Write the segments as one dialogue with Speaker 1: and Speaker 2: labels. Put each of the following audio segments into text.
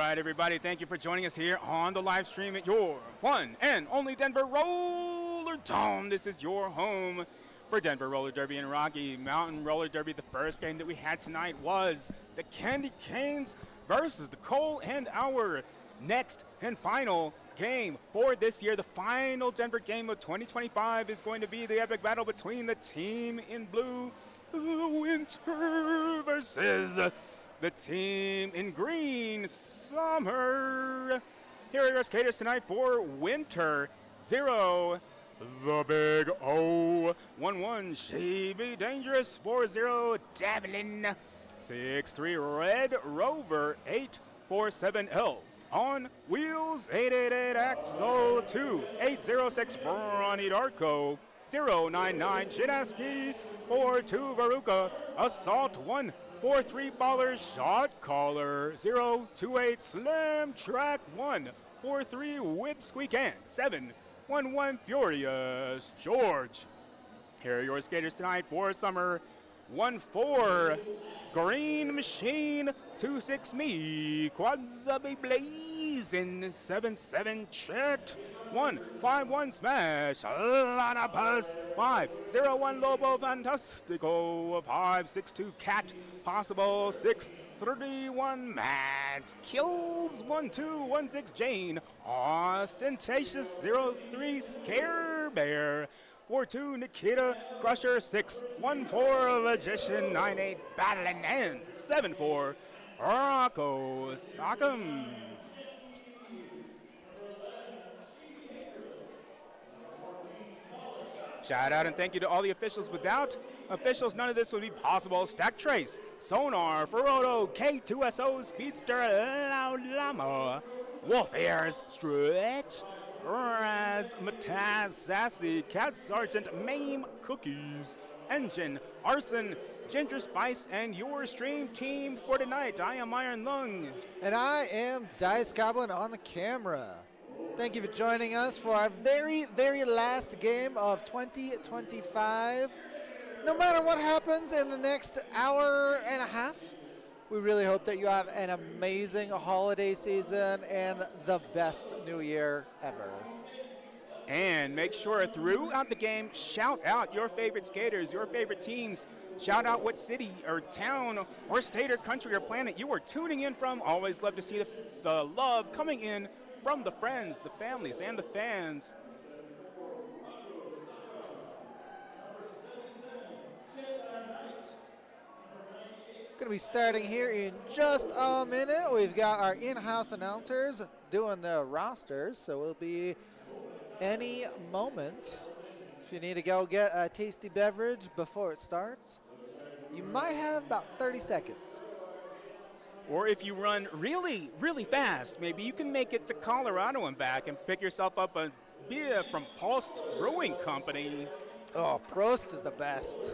Speaker 1: right, everybody, thank you for joining us here on the live stream at your one and only Denver Roller Dome. This is your home for Denver Roller Derby and Rocky Mountain Roller Derby. The first game that we had tonight was the Candy Canes versus the Cole, and our next and final game for this year, the final Denver game of 2025, is going to be the epic battle between the team in blue, Winter, versus the team in green, Summer. Here are your skaters tonight for Winter. 0, the Big O. 1-1, She Be Dangerous. 4-0, Davelin. 6-3, Red Rover. 8-4-7, L. On Wheels. 888, Axel. 2-806, Bronny Darko. 099, Shinaski. 4-2, Varuka. Assault. 1-4-3, Baller. Shot Caller. 028, Slam Track. 1-4-3, Whip Squeak, and 7-1-1, Furious George. Here are your skaters tonight for Summer. 1-4, Green Machine. 2-6, Me. Quadzabe Blazin'. 7-7, Chet. 1-5-1, Smash. Lanapus. 5-0-1, Lobo Fantastico. 5-6-2, Cat. Possible. 6-3-1, Mads. Kills. 1-2-1-6, Jane. Ostentatious. 0-3, Scare Bear. 4-2, Nikita. Crusher. 6-1-4, Magician. 9-8, Battling, and 7-4, Rocco Sock'em. Shout out and thank you to all the officials. Without officials, none of this would be possible. Stack Trace, Sonar, Ferroto, K2SO, Speedster, Loud Llama, Wolf Ears, Stretch, Raz, Mataz, Sassy, Cat Sergeant, Mame, Cookies, Engine, Arson, Ginger Spice, and your stream team for tonight. I am Iron Lung.
Speaker 2: And I am Dice Goblin on the camera. Thank you for joining us for our very, very last game of 2025. No matter what happens in the next hour and a half, we really hope that you have an amazing holiday season and the best new year ever.
Speaker 1: And make sure throughout the game, shout out your favorite skaters, your favorite teams. Shout out what city or town or state or country or planet you are tuning in from. Always love to see the love coming in from the friends, the families, and the fans.
Speaker 2: Going to be starting here in just a minute. We've got our in-house announcers doing the rosters, so we'll be any moment. If you need to go get a tasty beverage before it starts, you might have about 30 seconds.
Speaker 1: Or if you run really, really fast, maybe you can make it to Colorado and back and pick yourself up a beer from Post Brewing Company.
Speaker 2: Oh, Prost is the best.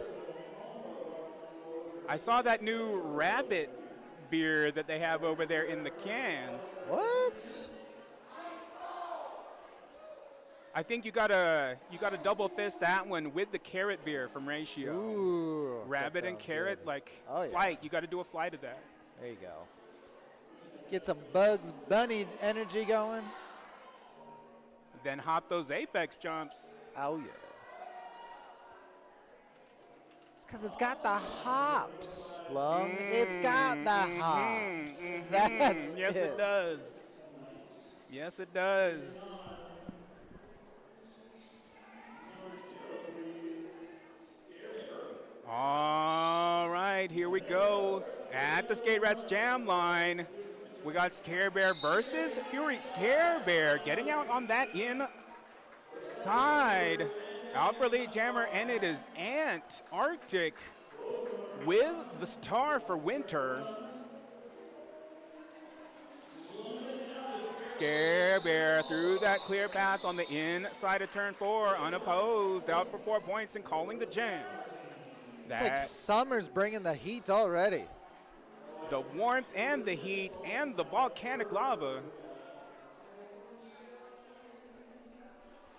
Speaker 1: I saw that new rabbit beer that they have over there in the cans.
Speaker 2: What?
Speaker 1: I think you gotta double fist that one with the carrot beer from Ratio.
Speaker 2: Ooh,
Speaker 1: rabbit and carrot,
Speaker 2: good.
Speaker 1: like
Speaker 2: Yeah.
Speaker 1: flight. You got to do a flight of that.
Speaker 2: There you go. Get some Bugs Bunny energy going.
Speaker 1: Then hop those apex jumps.
Speaker 2: Oh, yeah. It's because it's got the hops, Lung. It's got the hops. That's
Speaker 1: yes, it does. Yes, it does. All right, here we go. At the Skate Rats Jam line, we got Scare Bear versus Fury. Scare Bear getting out on that inside. Out for lead jammer, and it is Ant Arctic with the star for Winter. Scare Bear through that clear path on the inside of turn 4, unopposed, out for 4 points and calling the jam.
Speaker 2: It's like Summer's bringing the heat already.
Speaker 1: The warmth and the heat and the volcanic lava.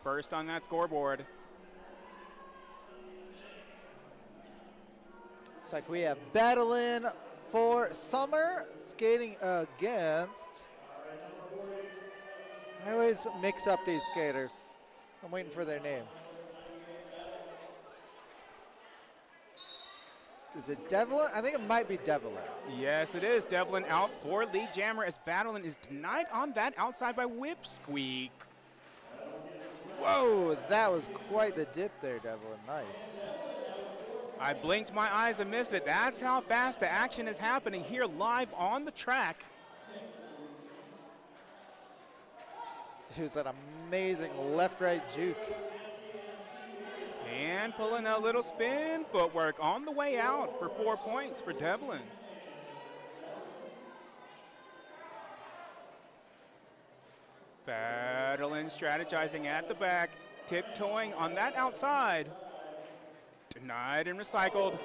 Speaker 1: First on that scoreboard.
Speaker 2: Looks like we have battling for Summer skating against I always mix up these skaters. I'm waiting for their name. Is it Devlin? I think it might be Devlin.
Speaker 1: Yes, it is. Devlin out for lead jammer as Battlein is denied on that outside by Whip Squeak.
Speaker 2: Whoa, that was quite the dip there, Devlin. Nice.
Speaker 1: I blinked my eyes and missed it. That's how fast the action is happening here live on the track.
Speaker 2: It was an amazing left-right juke.
Speaker 1: And pulling a little spin footwork on the way out for 4 points for Devlin. Battlein strategizing at the back, tiptoeing on that outside. Denied and recycled.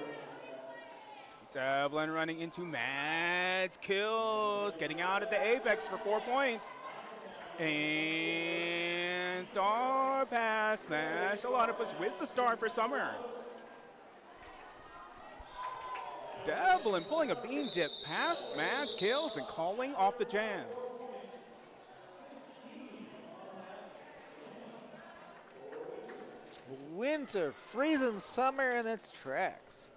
Speaker 1: Devlin running into Mads Kills, getting out at the apex for 4 points. And star pass smash Alotopus with the star for Summer. Devlin pulling a beam dip past Mads Kills and calling off the jam.
Speaker 2: Winter freezing Summer in its tracks.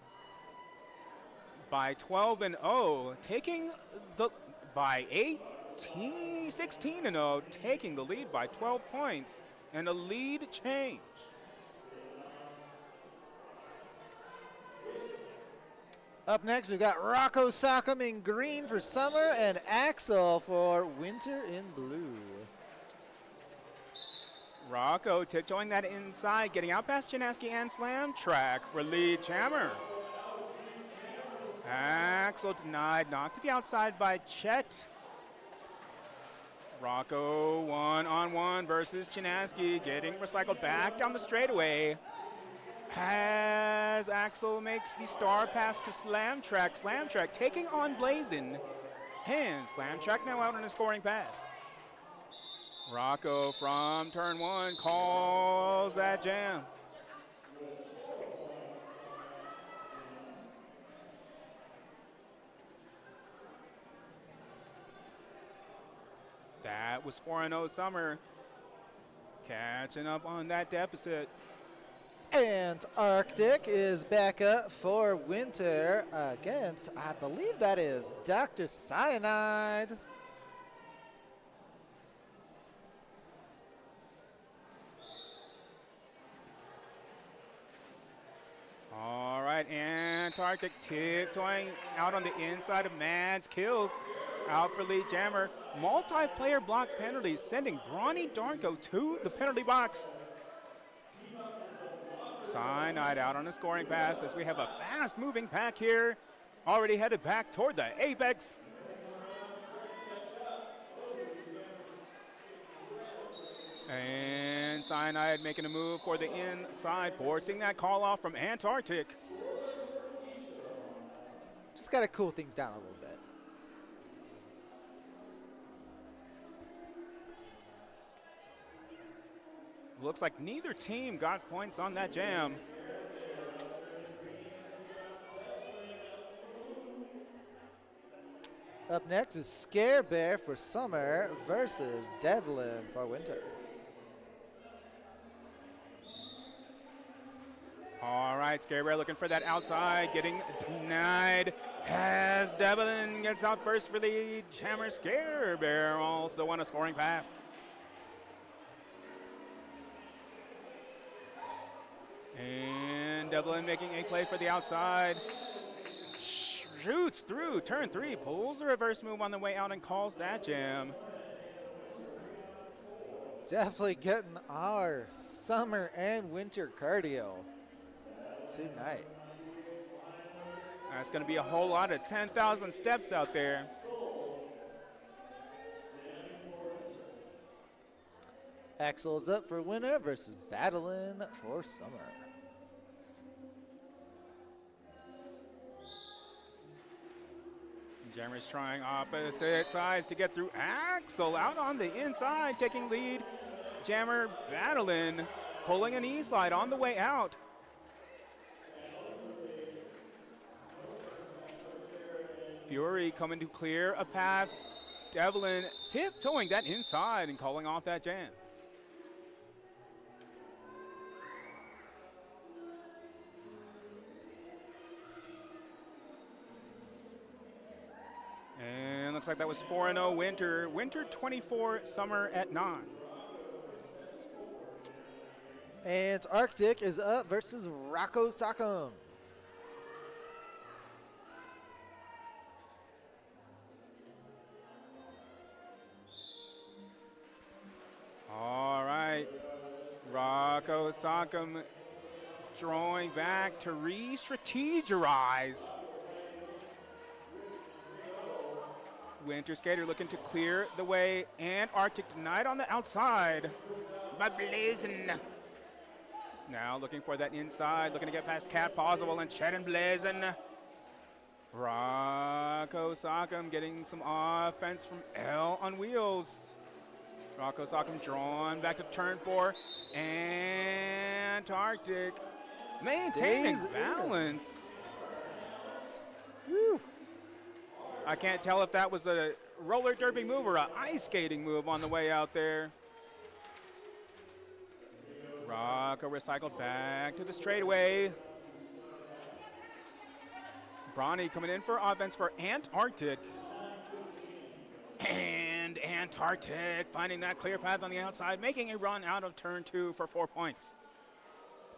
Speaker 1: By 12-0, taking the by 16-0, taking the lead by 12 points and a lead change.
Speaker 2: Up next, we've got Rocco Sock'em in green for Summer and Axel for Winter in blue.
Speaker 1: Rocco tiptoeing that inside, getting out past Janaski and Slam Track for lead jammer. Axel denied, knocked to the outside by Chet. Rocco one-on-one versus Janaski, getting recycled back down the straightaway. As Axel makes the star pass to Slam Track taking on Blazin'. And Slam Track now out on a scoring pass. Rocco from turn one calls that jam. That was 4-0 Summer. Catching up on that deficit.
Speaker 2: And Arctic is back up for Winter against, I believe that is Dr. Cyanide.
Speaker 1: All right, Antarctic tiptoeing out on the inside of Mads Kills. Out for lead jammer. Multiplayer block penalties sending Brawny Darko to the penalty box. Cyanide out on a scoring pass as we have a fast-moving pack here. Already headed back toward the apex. And Cyanide making a move for the inside, forcing that call off from Antarctic.
Speaker 2: Just got to cool things down a little bit.
Speaker 1: Looks like neither team got points on that jam.
Speaker 2: Up next is Scare Bear for Summer versus Devlin for Winter.
Speaker 1: All right, Scare Bear looking for that outside, getting denied as Devlin gets out first for the jammer. Scare Bear also on a scoring pass. And Devlin making a play for the outside. Shoots through turn three, pulls the reverse move on the way out and calls that jam.
Speaker 2: Definitely getting our summer and winter cardio tonight.
Speaker 1: That's going to be a whole lot of 10,000 steps out there.
Speaker 2: Axel is up for Winter versus Battlein for Summer.
Speaker 1: Jammer's trying opposite sides to get through. Axel out on the inside, taking lead. Jammer Battlein pulling an E-slide on the way out. Fury coming to clear a path Devlin tiptoeing that inside and calling off that jam. And looks like that was 4-0 Winter. Winter 24, Summer at 9.
Speaker 2: And Arctic is up versus Rocco Sock'em.
Speaker 1: All right. Rocco Sock'em drawing back to re-strategize. Winter Skater looking to clear the way, and Arctic denied on the outside. But Blazin' now looking for that inside, looking to get past Cat Possible and Chet and Blazin'. Rocco Sock'em getting some offense from L on wheels. Rocco Sock'em drawn back to turn 4, and Arctic maintaining balance.
Speaker 2: Woo.
Speaker 1: I can't tell if that was a roller derby move or an ice skating move on the way out there. Rocco recycled back to the straightaway. Bronny coming in for offense for Antarctic. And Antarctic finding that clear path on the outside, making a run out of turn 2 for 4 points.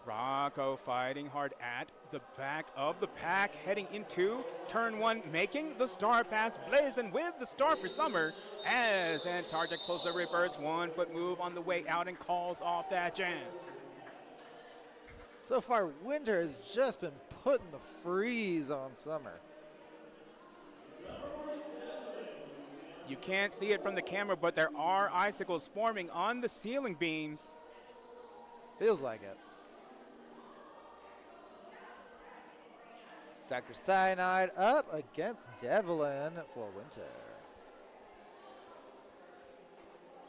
Speaker 1: Rocco fighting hard at the back of the pack, heading into turn 1, making the star pass, Blazing with the star for Summer as Antarctic pulls the reverse 1-foot move on the way out and calls off that jam.
Speaker 2: So far, Winter has just been putting the freeze on Summer.
Speaker 1: You can't see it from the camera, but there are icicles forming on the ceiling beams.
Speaker 2: Feels like it. Dr. Cyanide up against Devlin for Winter.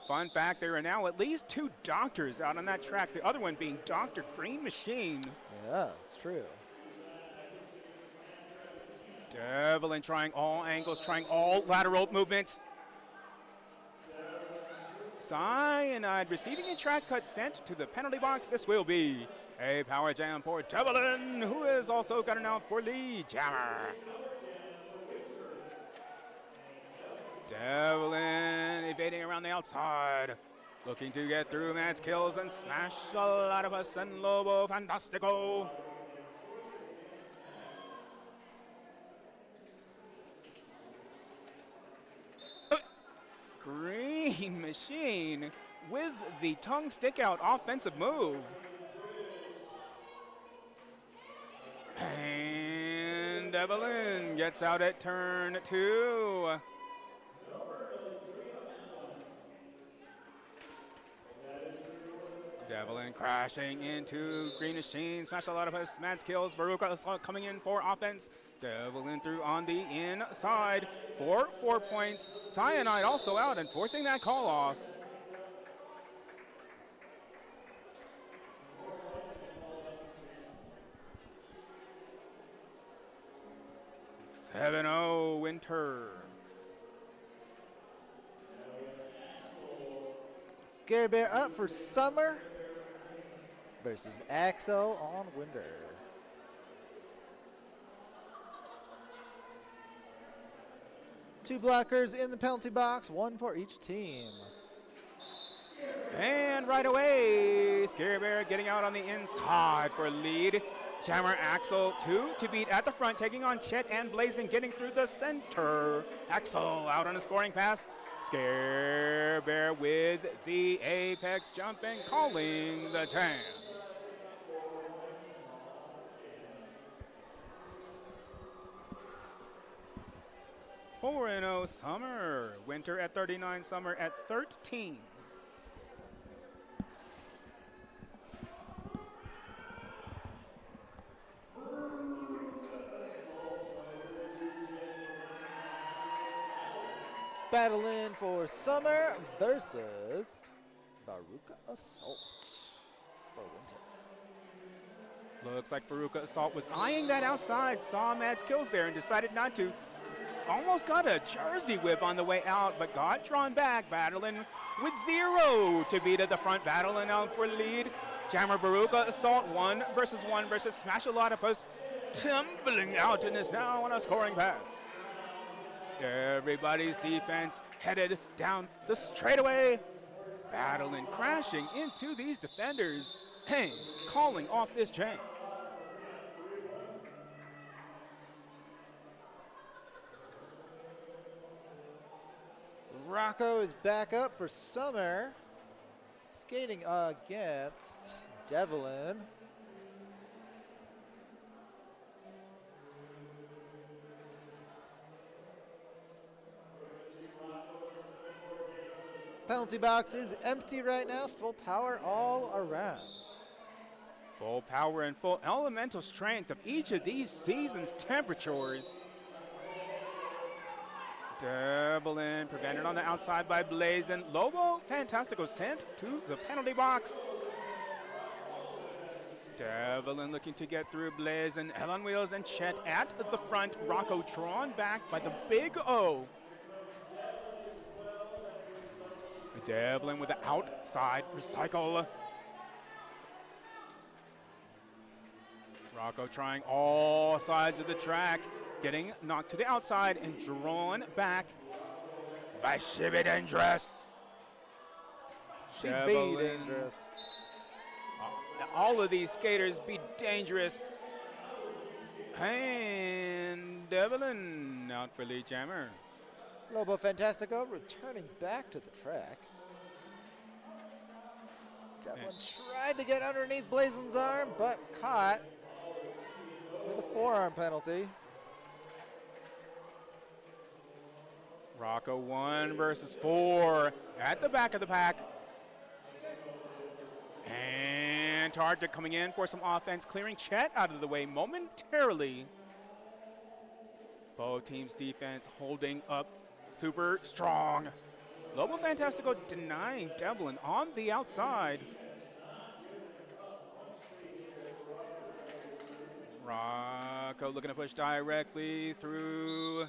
Speaker 1: Fun fact, there are now at least 2 doctors out on that track, the other one being Dr. Green Machine.
Speaker 2: Yeah, it's true.
Speaker 1: Devlin trying all angles, trying all lateral movements. Cyanide receiving a track cut sent to the penalty box. This will be a power jam for Devlin, who is also got an out for Lee Jammer. Devlin evading around the outside, looking to get through Matt's kills and smash a lot of us and Lobo Fantastico. Green Machine with the tongue stick out offensive move. And Devlin gets out at turn 2. Devlin crashing into Green Machine, smash a lot of his Mads kills. Veruca coming in for offense. Devlin through on the inside for 4 points. Cyanide also out and forcing that call off. "7-0 Winter."
Speaker 2: Scare Bear up for Summer versus Axel on Winter. Two blockers in the penalty box, 1 for each team.
Speaker 1: And right away, Scary Bear getting out on the inside for lead. Jammer Axel 2 to beat at the front, taking on Chet and Blazing, getting through the center. Axel out on a scoring pass. Scare Bear with the apex jump and calling the jam. Four 4-0 Summer. Winter at 39, Summer at 13.
Speaker 2: Battling for Summer versus Veruca Assault for Winter.
Speaker 1: Looks like Veruca Assault was eyeing that outside, saw Mads kills there and decided not to. almost got a jersey whip on the way out, but got drawn back, battling with 0 to beat at the front, battling out for lead. Jammer Veruca Assault 1 versus Smashalotopus tumbling out and is now on a scoring pass. Everybody's defense headed down the straightaway, battling, crashing into these defenders, and calling off this jam.
Speaker 2: Rocco is back up for Summer, skating against Devlin. Penalty box is empty right now, full power all around.
Speaker 1: Full power and full elemental strength of each of these seasons' temperatures. Devlin prevented on the outside by Blazin. Lobo Fantastico sent to the penalty box. Devlin looking to get through Blazin. Hell on Wheels and Chet at the front. Rocco drawn back by the big O. Devlin with the outside recycle. Rocco trying all sides of the track, getting knocked to the outside and drawn back by Shibby Dangerous.
Speaker 2: She be dangerous.
Speaker 1: All of these skaters be dangerous. And Devlin out for lead jammer.
Speaker 2: Lobo Fantastico returning back to the track. Devlin tried to get underneath Blazin's arm, but caught with a forearm penalty.
Speaker 1: Rocco 1 versus 4 at the back of the pack. And Target coming in for some offense, clearing Chet out of the way momentarily. Both teams' defense holding up super strong. Lobo Fantastico denying Devlin on the outside. Rocco looking to push directly through.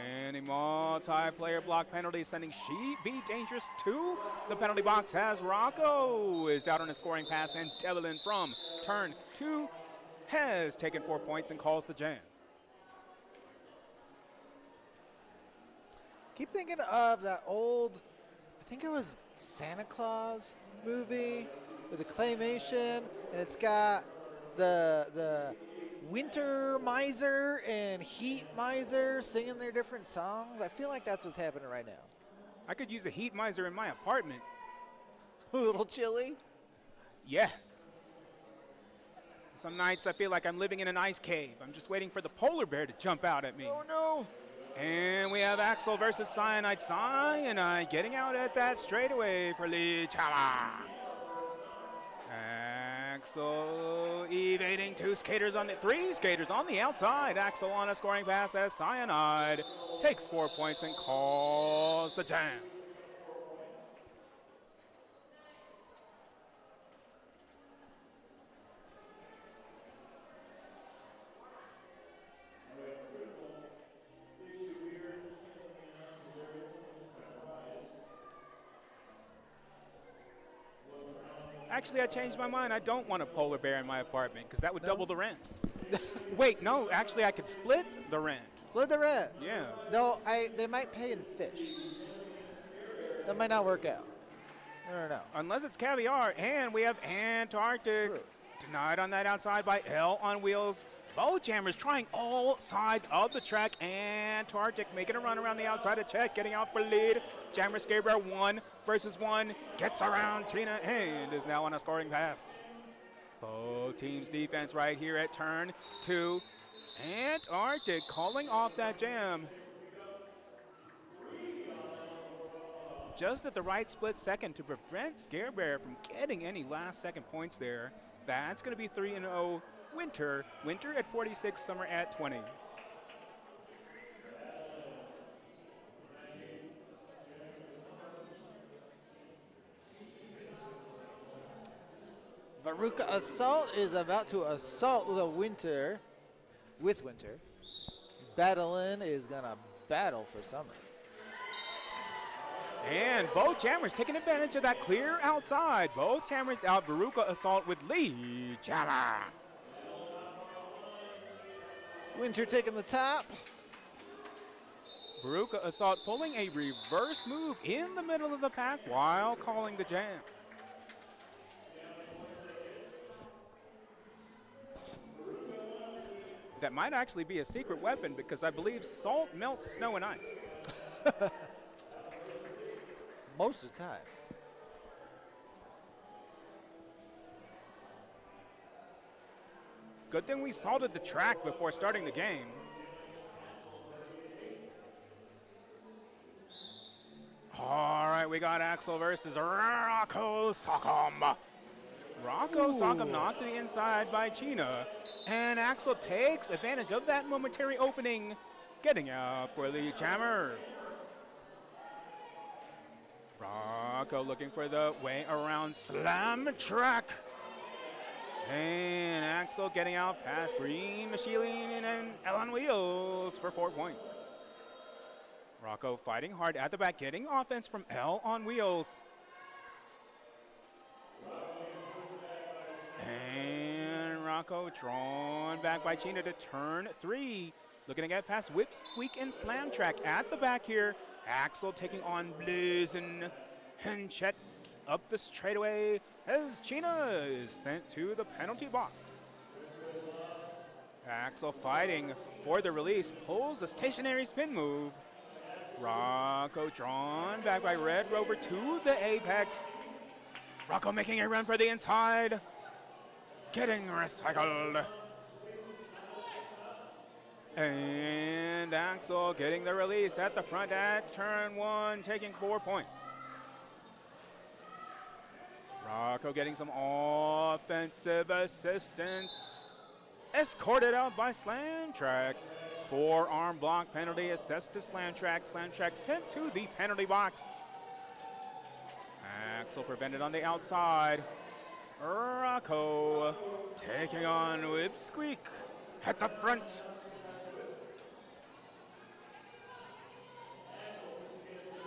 Speaker 1: And a multiplayer block penalty sending She Be Dangerous to the penalty box as Rocco is out on a scoring pass, and Devlin from turn 2 has taken 4 points and calls the jam.
Speaker 2: Keep thinking of that old, I think it was Santa Claus movie with the claymation, and it's got the Winter Miser and Heat Miser singing their different songs. I feel like that's what's happening right now.
Speaker 1: I could use a heat miser in my apartment.
Speaker 2: A little chilly?
Speaker 1: Yes. Some nights I feel like I'm living in an ice cave. I'm just waiting for the polar bear to jump out at me.
Speaker 2: Oh no!
Speaker 1: And we have Axel versus Cyanide. Cyanide getting out at that straightaway for Lee Chala. Axel evading three skaters on the outside. Axel on a scoring pass as Cyanide takes 4 points and calls the jam. Actually, I changed my mind. I don't want a polar bear in my apartment because that would double the rent. Wait, no, actually I could split the rent.
Speaker 2: Split the rent?
Speaker 1: Yeah.
Speaker 2: No, they might pay in fish. That might not work out. I don't know.
Speaker 1: Unless it's caviar, and we have Antarctic.
Speaker 2: True.
Speaker 1: Denied on that outside by L on Wheels. Both jammers trying all sides of the track. Antarctic making a run around the outside of Chet, getting out for lead. Jammer Skater 1 versus 1. Gets around Tina and is now on a scoring pass. Both teams' defense right here at turn 2. Antarctic calling off that jam. Just at the right split second to prevent Scare Bear from getting any last second points there. That's going to be 3-0 Winter. Winter at 46, Summer at 20.
Speaker 2: Veruca Assault is about to assault the Winter. with Winter. Battling is going to battle for Summer.
Speaker 1: And both jammers taking advantage of that clear outside. Both jammers out. Veruca Assault with Lee Jammer.
Speaker 2: Winter taking the top.
Speaker 1: Veruca Assault pulling a reverse move in the middle of the pack while calling the jam. That might actually be a secret weapon because I believe salt melts snow and ice.
Speaker 2: Most of the time.
Speaker 1: Good thing we salted the track before starting the game. All right, we got Axel versus Rocco Sock'em. Rocco Sock'em knocked to the inside by Chyna, and Axel takes advantage of that momentary opening, getting out for the jammer. Rocco looking for the way around slam track. And Axel getting out past Green Machine and L on Wheels for 4 points. Rocco fighting hard at the back, getting offense from L on Wheels. And Rocco drawn back by Chyna to turn 3. Looking to get past Whip Squeak and Slam Track at the back here. Axel taking on Blizn and Chet up the straightaway as Chyna is sent to the penalty box. Axel fighting for the release, pulls a stationary spin move. Rocco drawn back by Red Rover to the apex. Rocco making a run for the inside, getting recycled. And Axel getting the release at the front at turn 1, taking 4 points. Rocco getting some offensive assistance. Escorted out by Slam Track. Forearm block penalty assessed to Slam Track. Slam Track sent to the penalty box. Axel prevented on the outside. Rocco taking on Whip Squeak at the front.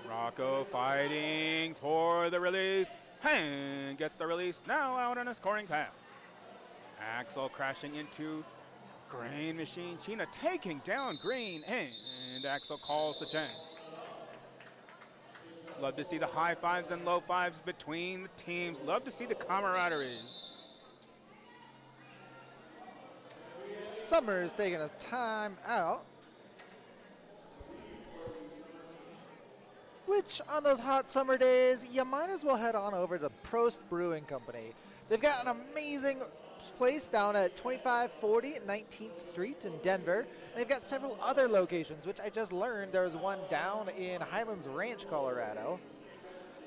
Speaker 1: Rocco fighting for the release. And gets the release now out on a scoring pass. Axel crashing into Green Machine. Chyna taking down Green, and Axel calls the 10. Love to see the high fives and low fives between the teams. Love to see the camaraderie.
Speaker 2: Summer's taking his time out. Which, on those hot summer days, you might as well head on over to Prost Brewing Company. They've got an amazing place down at 2540 19th Street in Denver. They've got several other locations, which I just learned there was one down in Highlands Ranch, Colorado.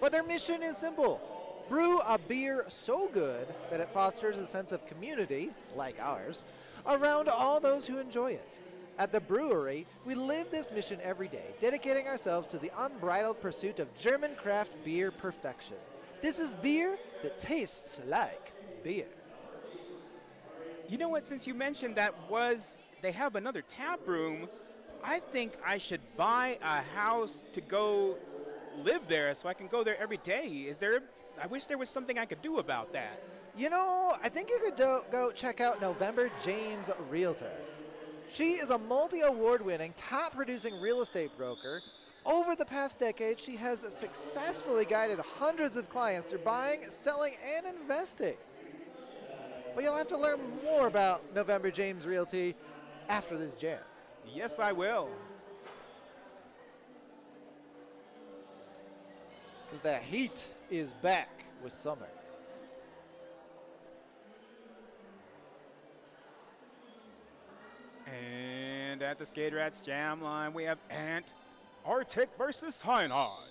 Speaker 2: But their mission is simple. Brew a beer so good that it fosters a sense of community, like ours, around all those who enjoy it. At the brewery, we live this mission every day, dedicating ourselves to the unbridled pursuit of German craft beer perfection. This is beer that tastes like beer.
Speaker 1: You know what, since you mentioned they have another tap room, I think I should buy a house to go live there so I can go there every day. I wish there was something I could do about that.
Speaker 2: You know, I think you could go check out November James Realtor. She is a multi-award-winning, top-producing real estate broker. Over the past decade, she has successfully guided hundreds of clients through buying, selling, and investing. But you'll have to learn more about November James Realty after this jam.
Speaker 1: Yes, I will.
Speaker 2: Because the heat is back with summer.
Speaker 1: And at the Skate Rats Jam line, we have Arctic versus Cyanide.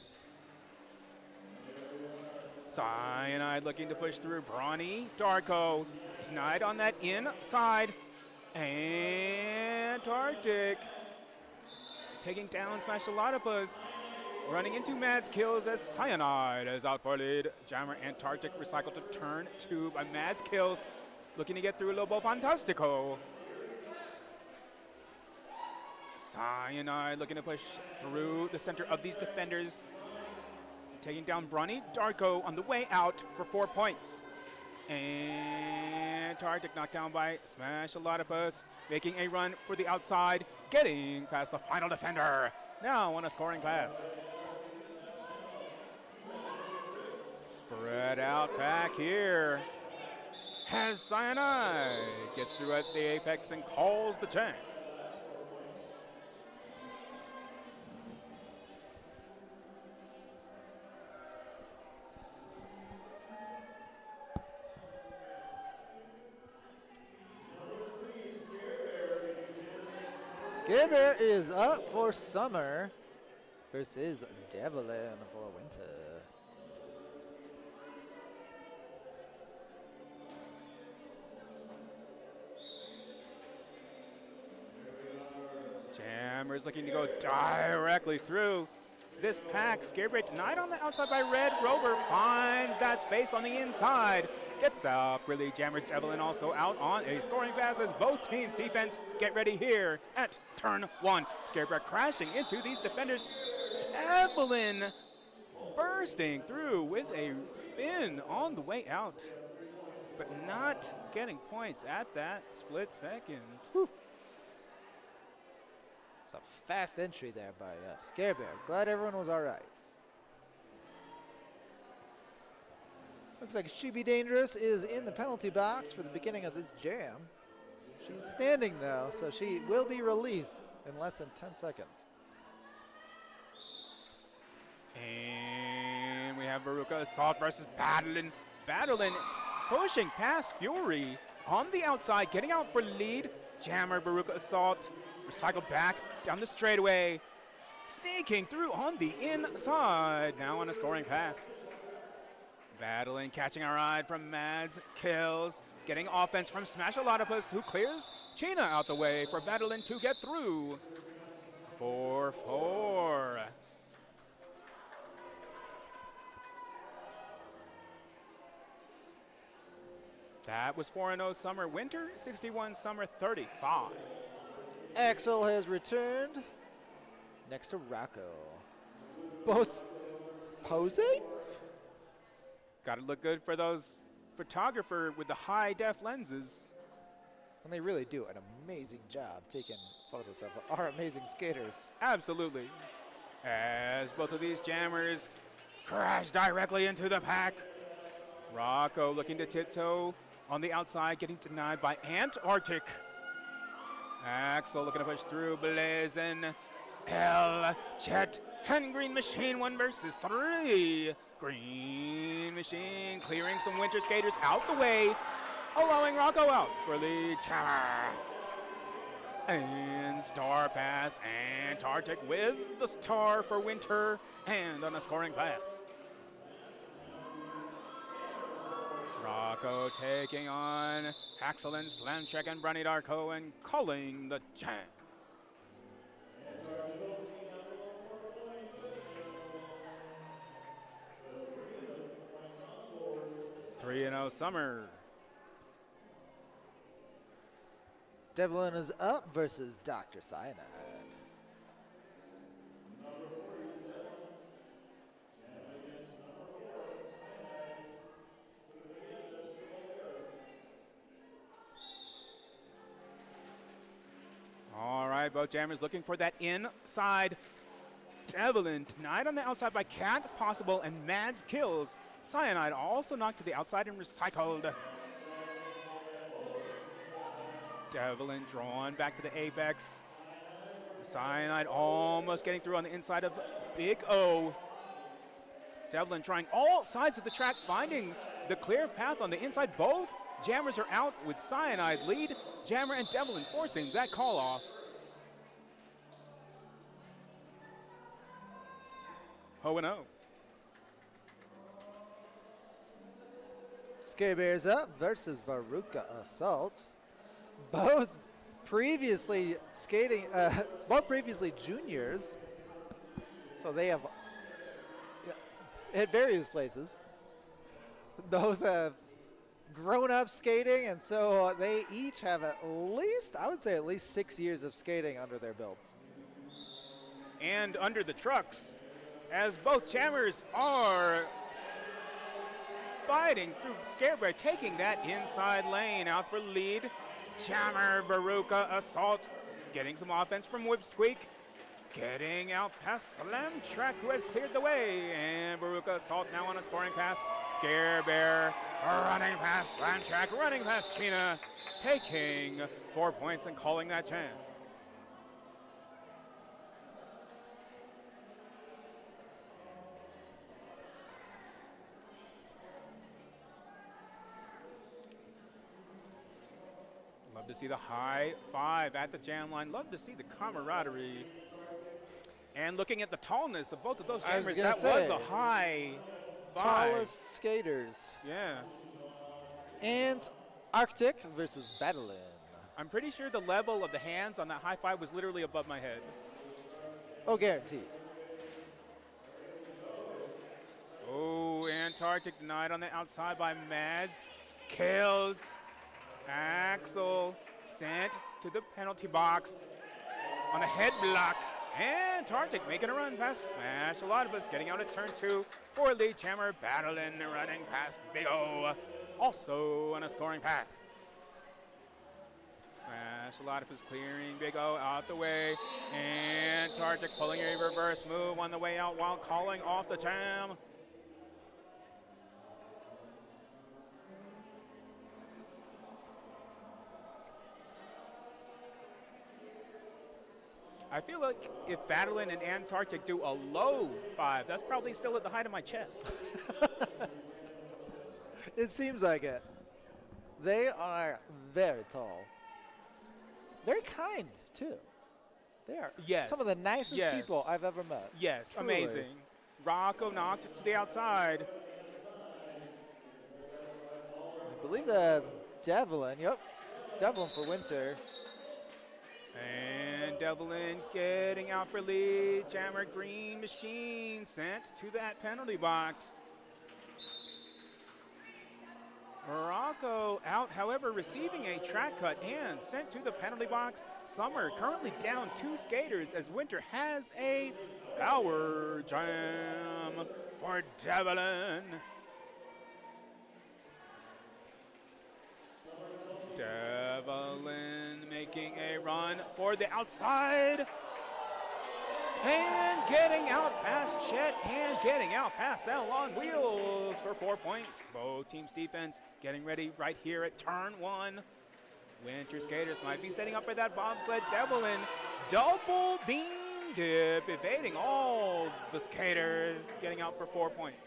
Speaker 1: Cyanide looking to push through Brawny. Darko tonight on that inside. And Arctic taking down Slashalotopus. Running into Mads kills as Cyanide is out for lead. Jammer Antarctic recycled to turn 2 by Mads kills. Looking to get through Lobo Fantastico. Cyanide looking to push through the center of these defenders. Taking down Bronny Darko on the way out for 4 points. And Tartic knocked down by Smash Alotopus, making a run for the outside, getting past the final defender. Now on a scoring pass. Spread out back here. Has Cyanide. Gets through at the apex and calls the 10.
Speaker 2: Skibber is up for Summer versus Devlin for Winter.
Speaker 1: Jammers looking to go directly through this pack. Scarebreak denied on the outside by Red. Rover finds that space on the inside. Gets out. Really, Jammer Devlin also out on a scoring pass as both teams' defense get ready here at turn 1. Scarebreak crashing into these defenders. Devlin bursting through with a spin on the way out, but not getting points at that split second.
Speaker 2: Whew. It's a fast entry there by Scarebear. Glad everyone was all right. Looks like She Be Dangerous is in the penalty box for the beginning of this jam. She's standing though, so she will be released in less than 10 seconds.
Speaker 1: And we have Veruca Assault versus Battling. Battling pushing past Fury on the outside, getting out for lead. Jammer, Veruca Assault, recycled back down the straightaway, sneaking through on the inside. Now on a scoring pass. Battling, catching a ride from Mads, kills, getting offense from Smash Alotopus, who clears China out the way for Battling to get through. 4-4. That was 4-0 Summer. Winter 61, Summer 35.
Speaker 2: Axel has returned next to Rocco. Both posing?
Speaker 1: Got to look good for those photographer with the high def lenses.
Speaker 2: And they really do an amazing job taking photos of our amazing skaters.
Speaker 1: Absolutely. As both of these jammers crash directly into the pack. Rocco looking to tiptoe on the outside, getting denied by Antarctic. Axel looking to push through, Blazin, L, Chet, and Green Machine 1 versus 3. Green Machine clearing some winter skaters out the way, allowing Rocco out for the jammer. And star pass, Antarctic with the star for Winter, and on a scoring pass. Rocco taking on Axel and Slamcheck and Bronny Darko and calling the jam. Three and 0 Summer.
Speaker 2: Devlin is up versus Dr. Cyanide.
Speaker 1: All right, both jammers looking for that inside. Devlin denied on the outside by Cat Possible and Mads kills. Cyanide also knocked to the outside and recycled. Devlin drawn back to the apex. Cyanide almost getting through on the inside of Big O. Devlin trying all sides of the track, finding the clear path on the inside. Both jammers are out with Cyanide lead. Jammer and Devlin forcing that call off. Oh and 0.
Speaker 2: Scarebears up versus Veruca Assault. Both previously skating, both previously juniors. So they have, at various places, both have grown-up skating, and so they each have at least, I would say at least 6 years of skating under their belts.
Speaker 1: And under the trucks, as both jammers are fighting through Scarebear, taking that inside lane out for lead. Jammer, Veruca, Assault, getting some offense from Whipsqueak. Getting out past Slam Track, who has cleared the way. And Veruca Assault now on a scoring pass. Scarebear running past Slam Track, running past China, taking 4 points and calling that jam. Love to see the high five at the jam line. Love to see the camaraderie. And looking at the tallness of both of those jammers, that was a high five.
Speaker 2: Tallest skaters.
Speaker 1: Yeah.
Speaker 2: And Arctic versus Battlin.
Speaker 1: I'm pretty sure the level of the hands on that high five was literally above my head.
Speaker 2: Oh, guaranteed.
Speaker 1: Oh, Antarctic denied on the outside by Mads. Kills. Axel sent to the penalty box on a head block. Antarctic making a run past Smash. A lot of us getting out at turn 2 for lead jammer. Battling, running past Big O. Also on a scoring pass. Smash, a lot of us clearing Big O out the way. Antarctic pulling a reverse move on the way out while calling off the jam. I feel like if Battlin and Antarctic do a low five, that's probably still at the height of my chest.
Speaker 2: It seems like it. They are very tall. Very kind, too. They are some of the nicest people I've ever met.
Speaker 1: Yes,
Speaker 2: Truly.
Speaker 1: amazing. Rocco knocked it to the outside.
Speaker 2: I believe that's Devlin. Yep, Devlin for Winter.
Speaker 1: And Devlin getting out for lead. Jammer Green Machine sent to that penalty box. Morocco out, however, receiving a track cut and sent to the penalty box. Summer currently down 2 skaters as Winter has a power jam for Devlin. Devlin making a run for the outside. And getting out past Chet and getting out past L on wheels for 4 points. Both teams' defense getting ready right here at turn 1. Winter skaters might be setting up for that bobsled. Devlin double beam dip, evading all the skaters, getting out for 4 points.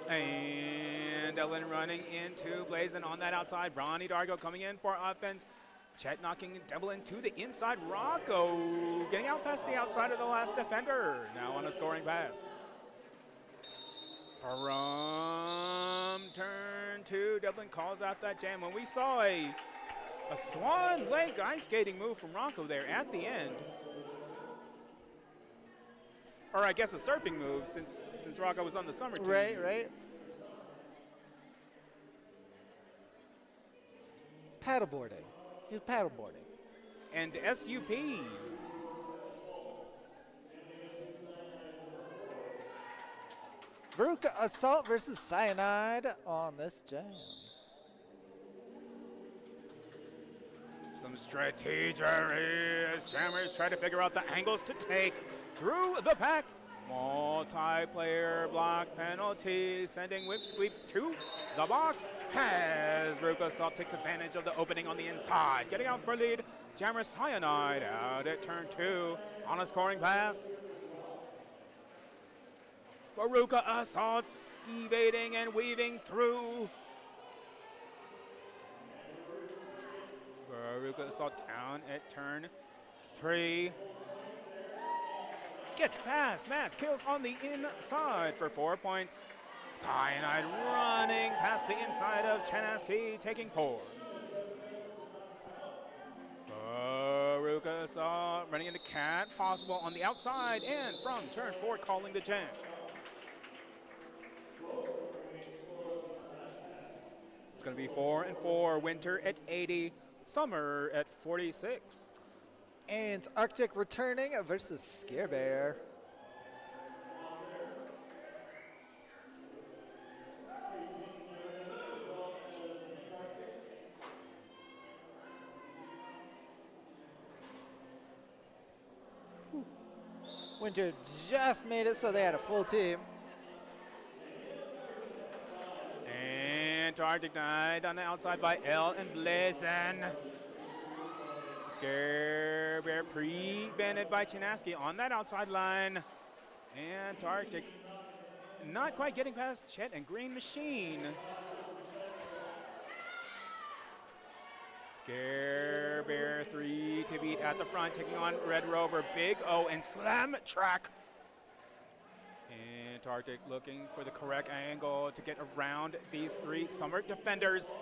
Speaker 1: And Devlin running into Blazin on that outside. Bronny Dargo coming in for offense. Chet knocking Devlin to the inside. Rocco getting out past the outside of the last defender. Now on a scoring pass. From turn 2, Devlin calls out that jam. When we saw a swan leg ice skating move from Rocco there at the end. Or I guess a surfing move since Rocco was on the summer team.
Speaker 2: Right. It's paddleboarding. He's paddleboarding.
Speaker 1: And SUP.
Speaker 2: Veruca Assault versus Cyanide on this jam.
Speaker 1: Some strategy as jammers try to figure out the angles to take through the pack. Multiplayer block penalty, sending Whipsqueak to the box as Veruca Assault takes advantage of the opening on the inside. Getting out for lead, Jammer Cyanide out at turn 2 on a scoring pass. Veruca Assault evading and weaving through. Veruca Assault down at turn 3. Gets past Mats, kills on the inside for 4 points. Cyanide running past the inside of Chenaski, taking 4. Veruca Assault running into Cat, possible on the outside, and from turn 4 calling the jam. going to be 4-4. Winter at 80. Summer at 46.
Speaker 2: And Arctic returning versus Scare Bear. Winter just made it so they had a full team.
Speaker 1: And Arctic died on the outside by L and Blazin. Scare Bear prevented by Chinaski on that outside line. And Arctic not quite getting past Chet and Green Machine. Scare Bear 3 to beat at the front, taking on Red Rover. Big O and Slam Track. Antarctic looking for the correct angle to get around these three summer defenders.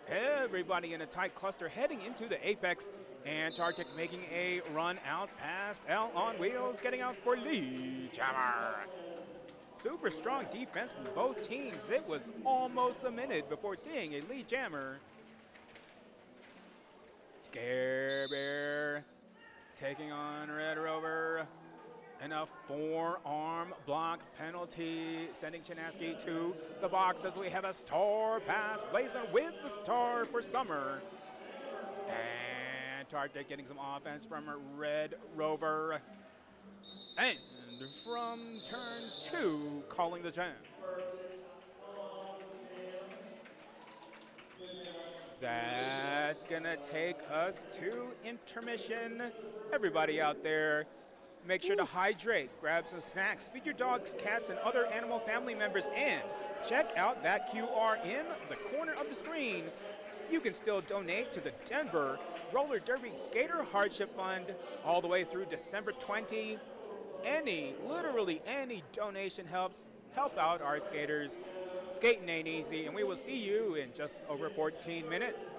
Speaker 1: Everybody in a tight cluster heading into the apex. Antarctic making a run out past L on wheels, getting out for Lee Jammer. Super strong defense from both teams. It was almost a minute before seeing a Lee Jammer. Scare Bear taking on Red Rover. And a forearm block penalty, sending Chinaski to the box as we have a star pass. Blazing with the star for Summer. And Antarctic getting some offense from Red Rover. And from turn 2, calling the jam. That's gonna take us to intermission. Everybody out there, make sure to hydrate, grab some snacks, feed your dogs, cats, and other animal family members, and check out that QR in the corner of the screen. You can still donate to the Denver Roller Derby Skater Hardship Fund all the way through December 20. Literally any donation helps. Help out our skaters. Skating ain't easy, and we will see you in just over 14 minutes.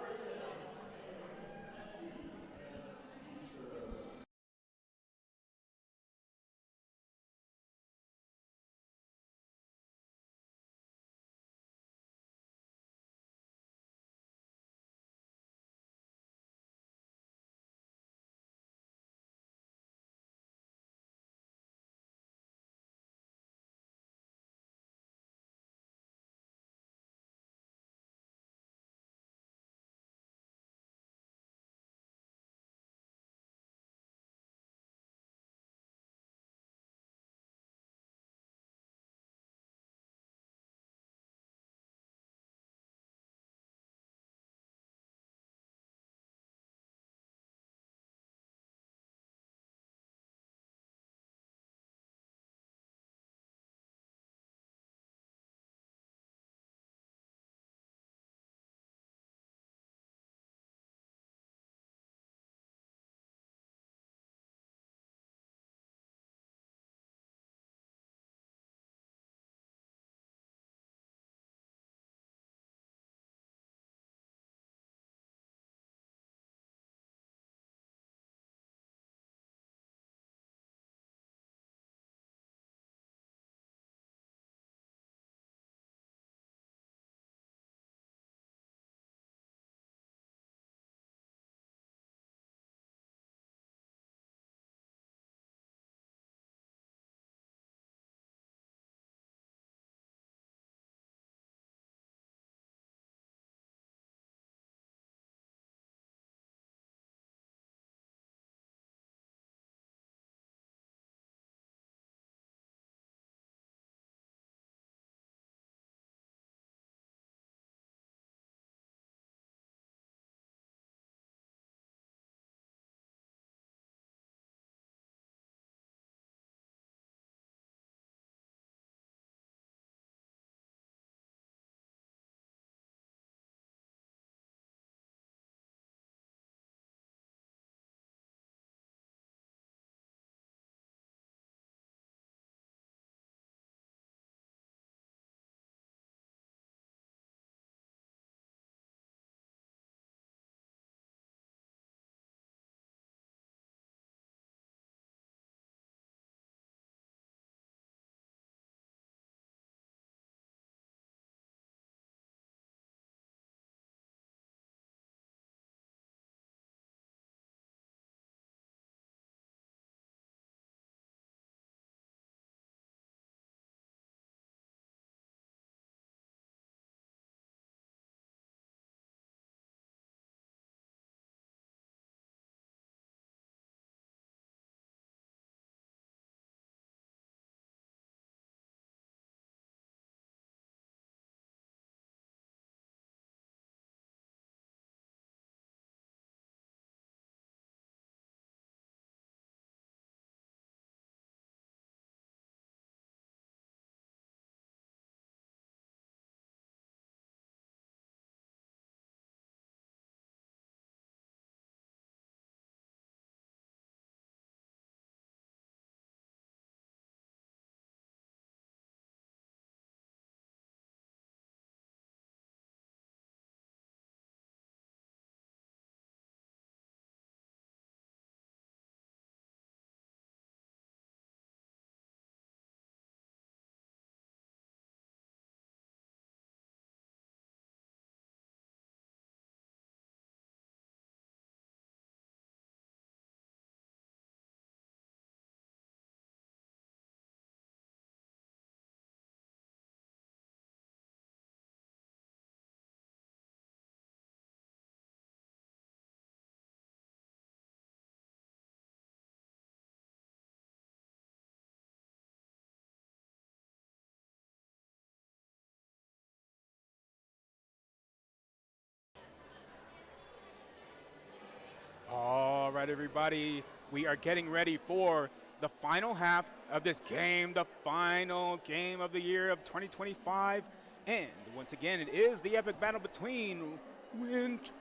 Speaker 1: right, everybody, we are getting ready for the final half of this game, the final game of the year of 2025. And once again, it is the epic battle between winter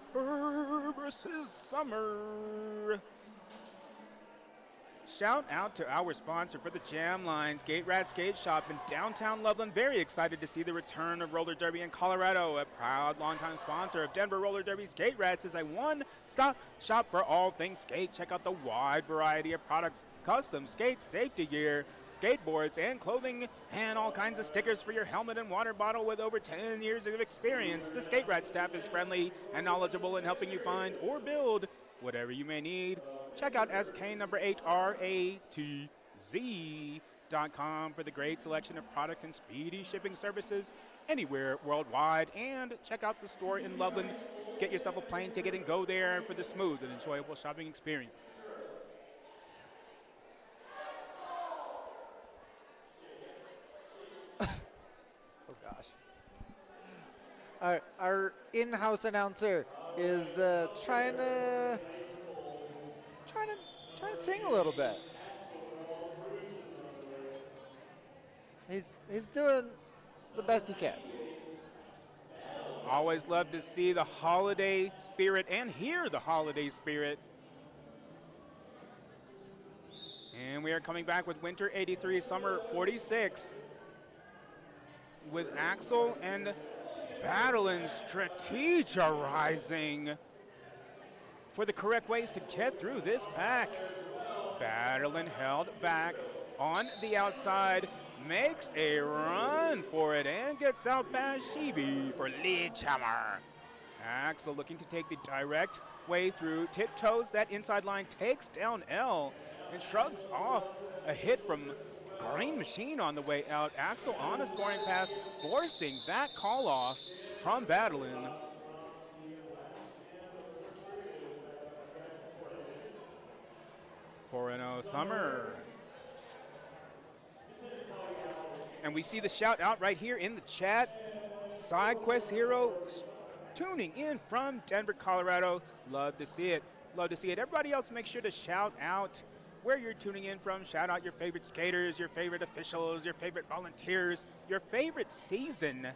Speaker 1: versus summer. Shout out to our sponsor for the Jam Lines, Gate Rat Skate Shop in downtown Loveland. Very excited to see the return of roller derby in Colorado. A proud longtime sponsor of Denver Roller Derby, Skate Rats is a one-stop shop for all things skate. Check out the wide variety of products, custom skates, safety gear, skateboards, and clothing, and all kinds of stickers for your helmet and water bottle. With over 10 years of experience, the Skate Rat staff is friendly and knowledgeable in helping you find or build whatever you may need. Check out SK8RATZ.com for the great selection of product and speedy shipping services anywhere worldwide. And check out the store in Loveland. Get yourself a plane ticket and go there for the smooth and enjoyable shopping experience.
Speaker 2: Oh gosh. Our in-house announcer is trying to sing a little bit. He's doing the best he can.
Speaker 1: Always love to see the holiday spirit and hear the holiday spirit. And we are coming back with Winter 83, Summer 46. With Axel and battling, strategizing for the correct ways to get through this pack. Battling held back on the outside, makes a run for it and gets out past Shibi for lead hammer. Axel looking to take the direct way through, tiptoes that inside line, takes down L and shrugs off a hit from Green Machine on the way out. Axel on a scoring pass, forcing that call off from Battling. For 4-0 Summer. And we see the shout out right here in the chat. Side Quest Hero tuning in from Denver, Colorado. Love to see it. Love to see it. Everybody else, make sure to shout out where you're tuning in from. Shout out your favorite skaters, your favorite officials, your favorite volunteers, your favorite season.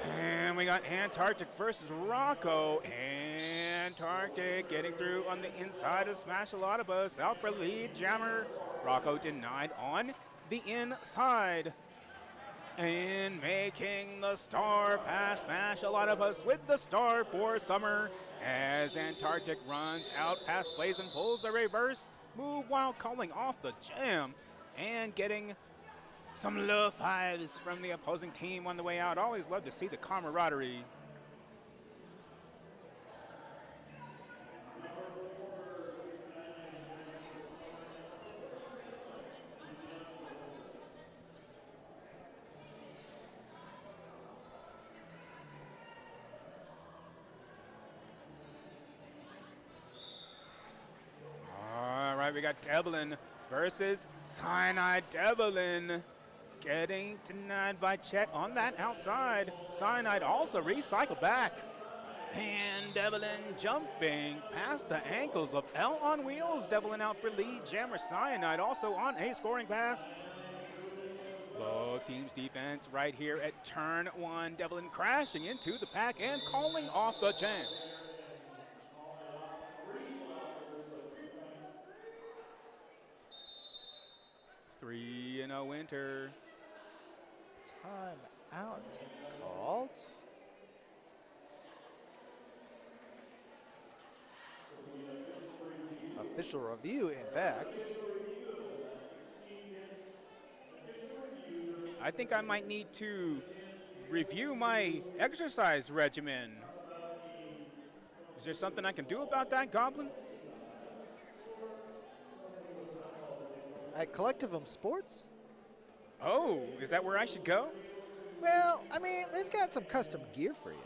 Speaker 1: And we got Antarctic versus Rocco. Antarctic getting through on the inside of Smash-A-Lot-of-Us. Out for lead jammer. Rocco denied on the inside. And making the star pass, Smash-A-Lot-of-Us with the star for Summer. As Antarctic runs out past Blaze and pulls the reverse move while calling off the jam. And getting some low fives from the opposing team on the way out. Always love to see the camaraderie. All right, we got Devlin versus Cyanide. Devlin getting denied by Chet on that outside. Cyanide also recycled back. And Devlin jumping past the ankles of L on wheels. Devlin out for lead jammer. Cyanide also on a scoring pass. Both teams defense right here at turn one. Devlin crashing into the pack and calling off the jam. 3-0 Winter.
Speaker 2: Time out called. Official review, in fact.
Speaker 1: I think I might need to review my exercise regimen. Is there something I can do about that, Goblin?
Speaker 2: At Collectivum Sports?
Speaker 1: Oh, is that where I should go?
Speaker 2: Well, I mean, they've got some custom gear for you.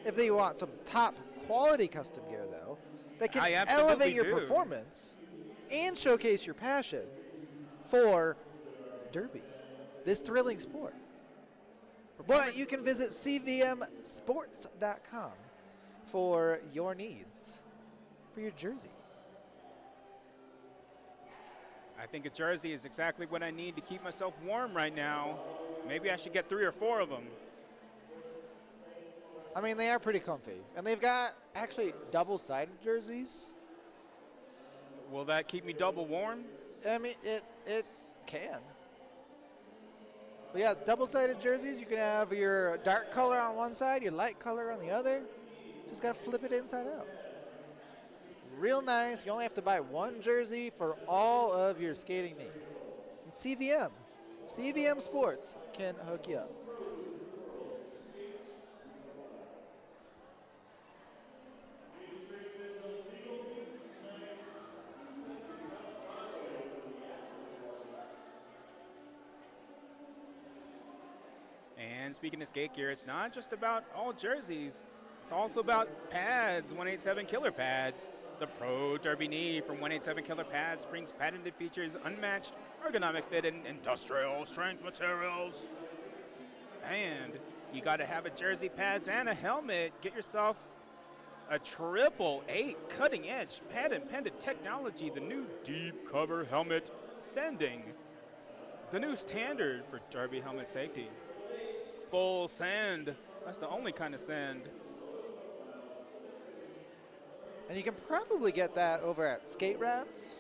Speaker 2: If they want some top quality custom gear, though, that can elevate your performance and showcase your passion for Derby, this thrilling sport. But you can visit cvmsports.com for your needs, for your jersey.
Speaker 1: I think a jersey is exactly what I need to keep myself warm right now. Maybe I should get 3 or 4 of them.
Speaker 2: I mean, they are pretty comfy. And they've got actually double-sided jerseys.
Speaker 1: Will that keep me double warm?
Speaker 2: I mean, it can. But yeah, double-sided jerseys, you can have your dark color on one side, your light color on the other. Just got to flip it inside out. Real nice. You only have to buy one jersey for all of your skating needs. And CVM Sports can hook you up.
Speaker 1: And speaking of skate gear, it's not just about all jerseys. It's also about pads, 187 Killer Pads. The Pro Derby Knee from 187 Killer Pads brings patented features, unmatched ergonomic fit, and industrial strength materials. And you got to have a jersey, pads, and a helmet. Get yourself a 888 cutting-edge patent-pended technology, the new deep cover helmet, sending the new standard for Derby helmet safety. Full send. That's the only kind of send.
Speaker 2: And you can probably get that over at Skate Rats.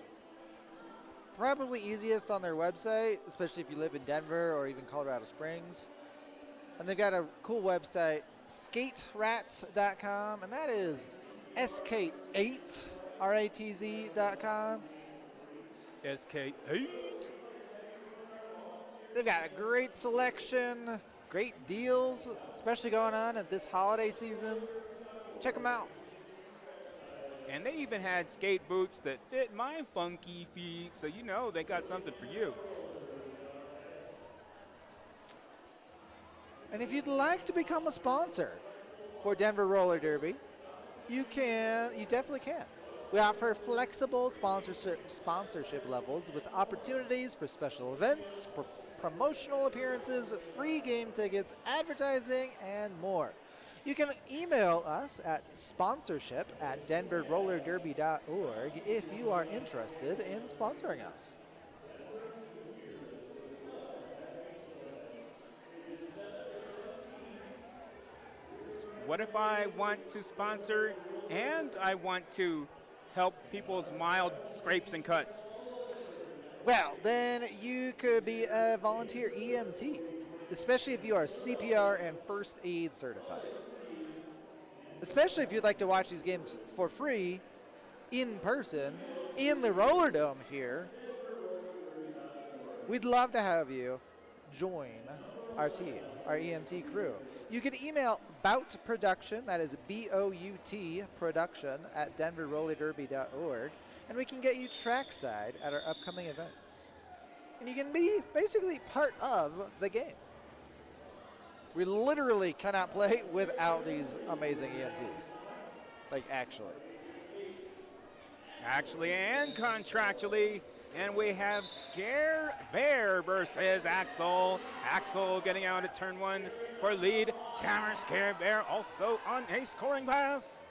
Speaker 2: Probably easiest on their website, especially if you live in Denver or even Colorado Springs. And they've got a cool website, skaterats.com, and that is SK8RATZ.com.
Speaker 1: SK8.
Speaker 2: They've got a great selection, great deals, especially going on at this holiday season. Check them out.
Speaker 1: And they even had skate boots that fit my funky feet, so you know they got something for you.
Speaker 2: And if you'd like to become a sponsor for Denver Roller Derby, you definitely can. We offer flexible sponsorship levels with opportunities for special events, promotional appearances, free game tickets, advertising, and more. You can email us at sponsorship@denverrollerderby.org if you are interested in sponsoring us.
Speaker 1: What if I want to sponsor and I want to help people's mild scrapes and cuts?
Speaker 2: Well, then you could be a volunteer EMT, especially if you are CPR and first aid certified. Especially if you'd like to watch these games for free in person in the Roller Dome here. We'd love to have you join our team, our EMT crew. You can email Bout Production, that is BOUT Production, at denverrollerderby.org, and we can get you trackside at our upcoming events. And you can be basically part of the game. We literally cannot play without these amazing EMTs. Like, actually.
Speaker 1: Actually and contractually. And we have Scare Bear versus Axel. Axel getting out at turn 1 for lead. Jammer Scare Bear also on a scoring pass.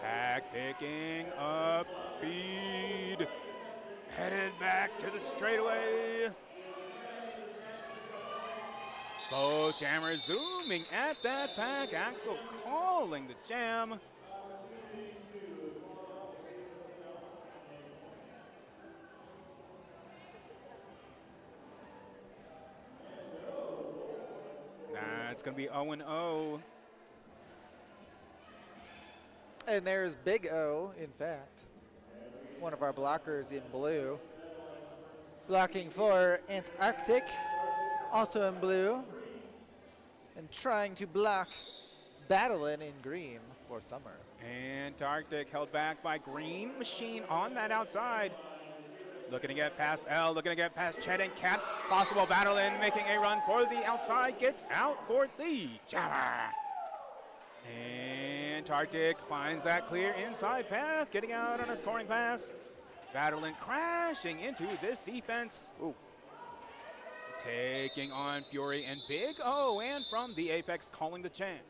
Speaker 1: Pack picking up speed. Headed back to the straightaway. Both jammers zooming at that pack. Axel calling the jam. That's going to be 0-0.
Speaker 2: And there's Big O, in fact. One of our blockers in blue. Blocking for Antarctic, also in blue. And trying to block Battling in green for Summer.
Speaker 1: Antarctic held back by Green Machine on that outside. Looking to get past L, looking to get past Chet and Cat. Possible Battling making a run for the outside. Gets out for the jammer. Antarctic finds that clear inside path. Getting out on a scoring pass. Battling crashing into this defense.
Speaker 2: Ooh.
Speaker 1: Taking on Fury and Big O, and from the apex calling the champ.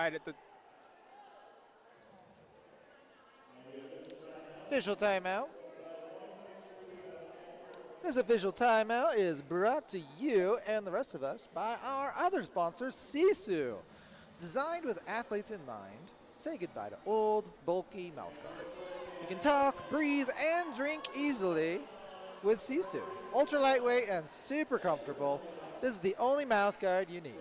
Speaker 1: outside at the
Speaker 2: Official timeout. This official timeout is brought to you and the rest of us by our other sponsor, Sisu. Designed with athletes in mind, say goodbye to old, bulky mouth guards. You can talk, breathe, and drink easily with Sisu. Ultra lightweight and super comfortable. This is the only mouth guard you need.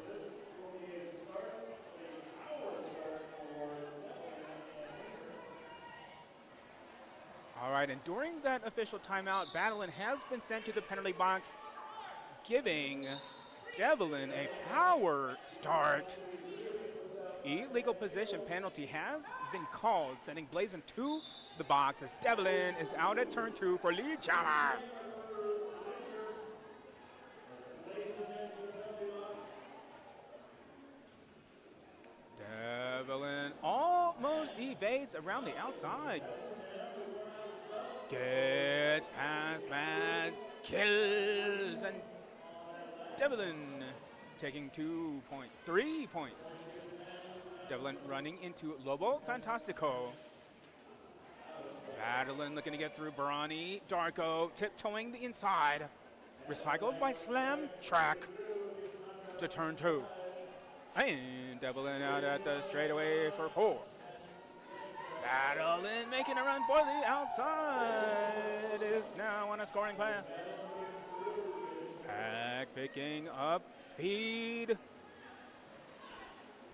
Speaker 1: All right, and during that official timeout, Battlein has been sent to the penalty box, giving Devlin a power start. Illegal position penalty has been called, sending Blazin to the box as Devlin is out at turn 2 for lead challenge. Devlin almost evades around the outside. Gets past Mads, kills, and Devlin taking 2.3 points. Devlin running into Lobo Fantastico. Battlein looking to get through Barani. Darko tiptoeing the inside. Recycled by Slam Track to turn 2. And Devlin out at the straightaway for 4. Battlein making a run for the outside. Is now on a scoring pass. Pack picking up speed.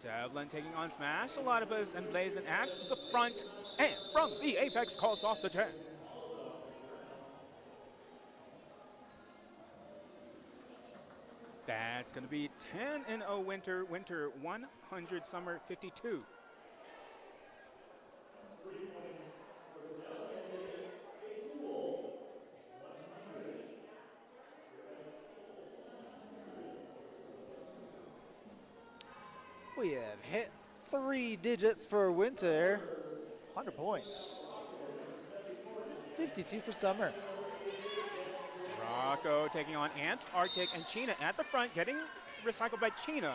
Speaker 1: Devlin taking on Smash, a lot of us, and Blazin at the front. And from the apex, calls off the 10. That's going to be 10-0 winter, 100, summer 52.
Speaker 2: We have hit 3 digits for winter, 100 points. 52 for summer.
Speaker 1: Rocco taking on Antarctic and China at the front, getting recycled by China.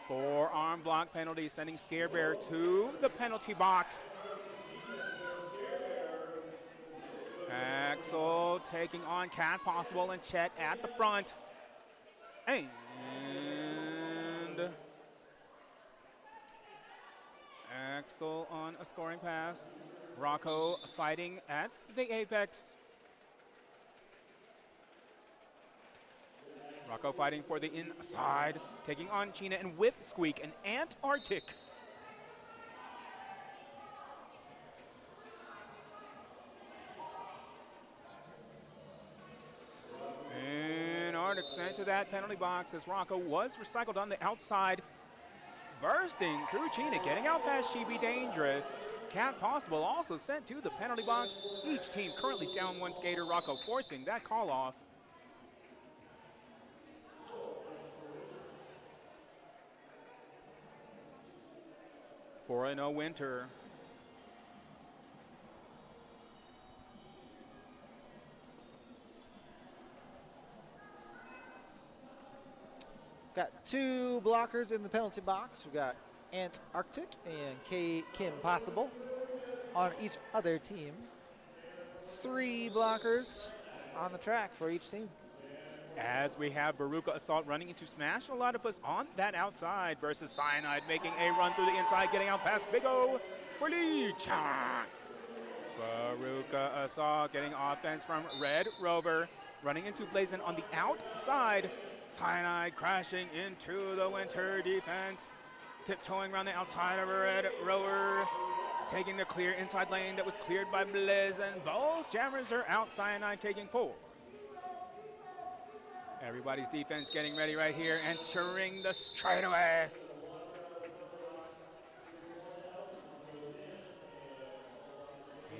Speaker 1: Forearm block penalty, sending Scare Bear to the penalty box. Axel taking on Cat Possible and Chet at the front. And Axel on a scoring pass. Rocco fighting at the apex. Rocco fighting for the inside, taking on China and Whip Squeak and Antarctic. Antarctic sent to that penalty box as Rocco was recycled on the outside. Bursting through China, getting out past She Be Dangerous. Cat Possible also sent to the penalty box. Each team currently down 1 skater. Rocco forcing that call off. For a winter.
Speaker 2: Got 2 blockers in the penalty box. We got Antarctic and Kim Possible on each other team. 3 blockers on the track for each team.
Speaker 1: As we have Veruca Assault running into Smash, a lot of us on that outside versus Cyanide making a run through the inside, getting out past Big O for lead. Veruca Assault getting offense from Red Rover, running into Blazin on the outside. Cyanide crashing into the winter defense, tiptoeing around the outside of Red Rover, taking the clear inside lane that was cleared by Blazin. Both jammers are out, Cyanide taking 4. Everybody's defense getting ready right here, entering the straightaway.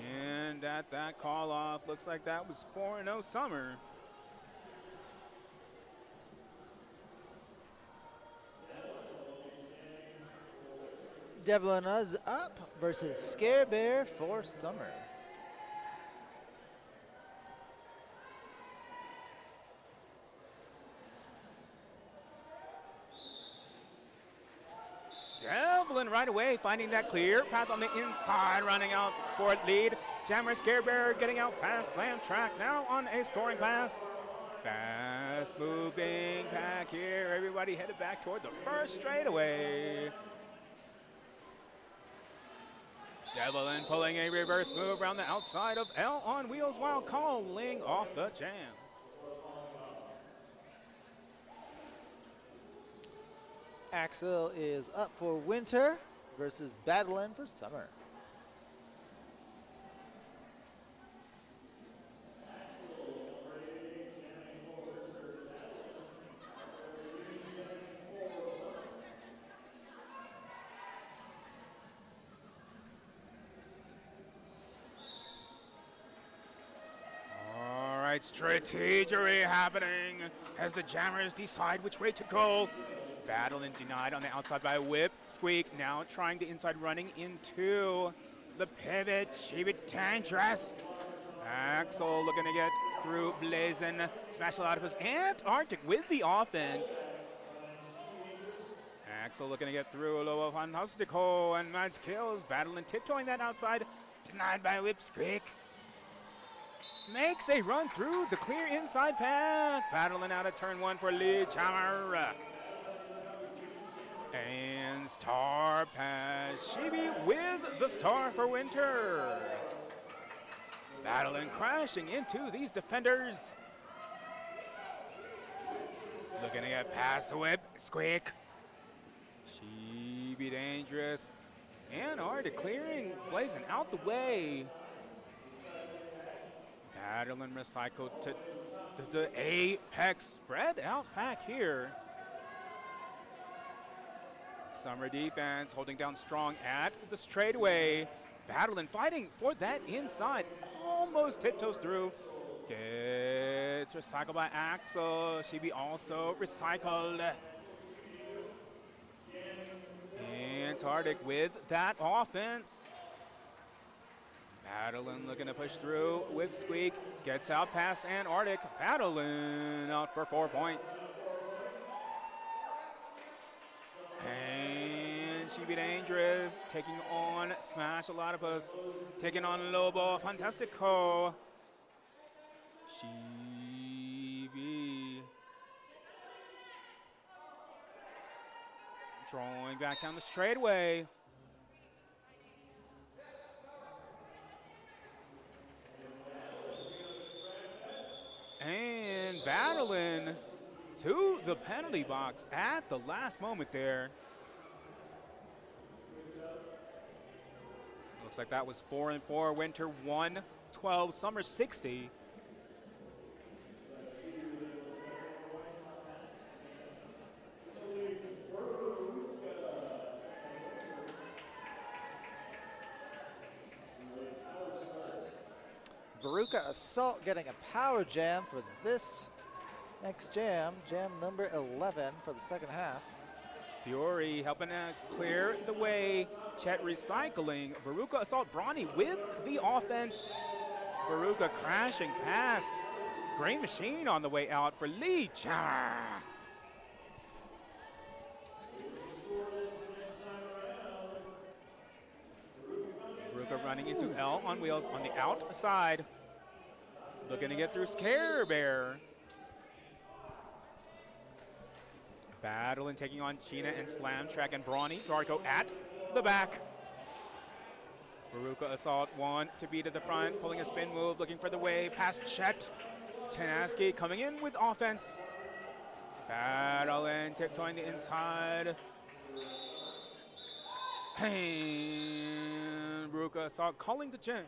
Speaker 1: And at that call off, looks like that was 4-0 summer.
Speaker 2: Devlin is up versus Scare Bear for summer.
Speaker 1: Devlin Battling right away, finding that clear path on the inside, running out for it lead. Jammer Scare Bear getting out past Slam Track, now on a scoring pass. Fast moving back here, everybody headed back toward the first straightaway. Devlin pulling a reverse move around the outside of L on wheels while calling off the jam.
Speaker 2: Axel is up for winter versus Battling for summer.
Speaker 1: All right, strategery happening as the Jammers decide which way to go. Battling denied on the outside by Whip. Squeak now trying the inside, running into the pivot. She be dangerous. Axel looking to get through Blazin. Smash a lot of us. Antarctic with the offense. Axel looking to get through. Low Fantastico and Mads kills. Battling tiptoeing that outside. Denied by Whip. Squeak makes a run through the clear inside path. Battling out of turn one for Lee Jammer. And Star Pass, Shibi with the star for winter. Battling, crashing into these defenders. Looking to get past the Whip, Squeak. Shibi dangerous. And are declaring, blazing out the way. Battling recycled to the apex, spread out pack here. Summer defense holding down strong at the straightaway. Battling, fighting for that inside. Almost tiptoes through. Gets recycled by Axel. Shibi also recycled. Antarctic with that offense. Battling looking to push through with Squeak. Gets out past Antarctic. Battling out for 4 points. And she be dangerous, taking on Smash a lot of us, taking on Lobo Fantastico. She be drawing back down the straightaway. And Battling to the penalty box at the last moment there. Looks like that was 4-4, winter 112, summer 60.
Speaker 2: Veruca Assault getting a power jam for this next jam, jam number 11 for the second half.
Speaker 1: Fury helping to clear the way. Chet recycling. Veruca Assault Brawny with the offense. Veruca crashing past. Green Machine on the way out for Lee Cha. Veruca running into L on wheels on the outside. Looking to get through Scare Bear. Battling, taking on Sheena and Slam Track and Brawny. Darko at the back. Veruca Assault one to be to the front, pulling a spin move, looking for the wave past Chet. Tenaski coming in with offense. Battling, tiptoeing the inside. And Veruca Assault calling the jam.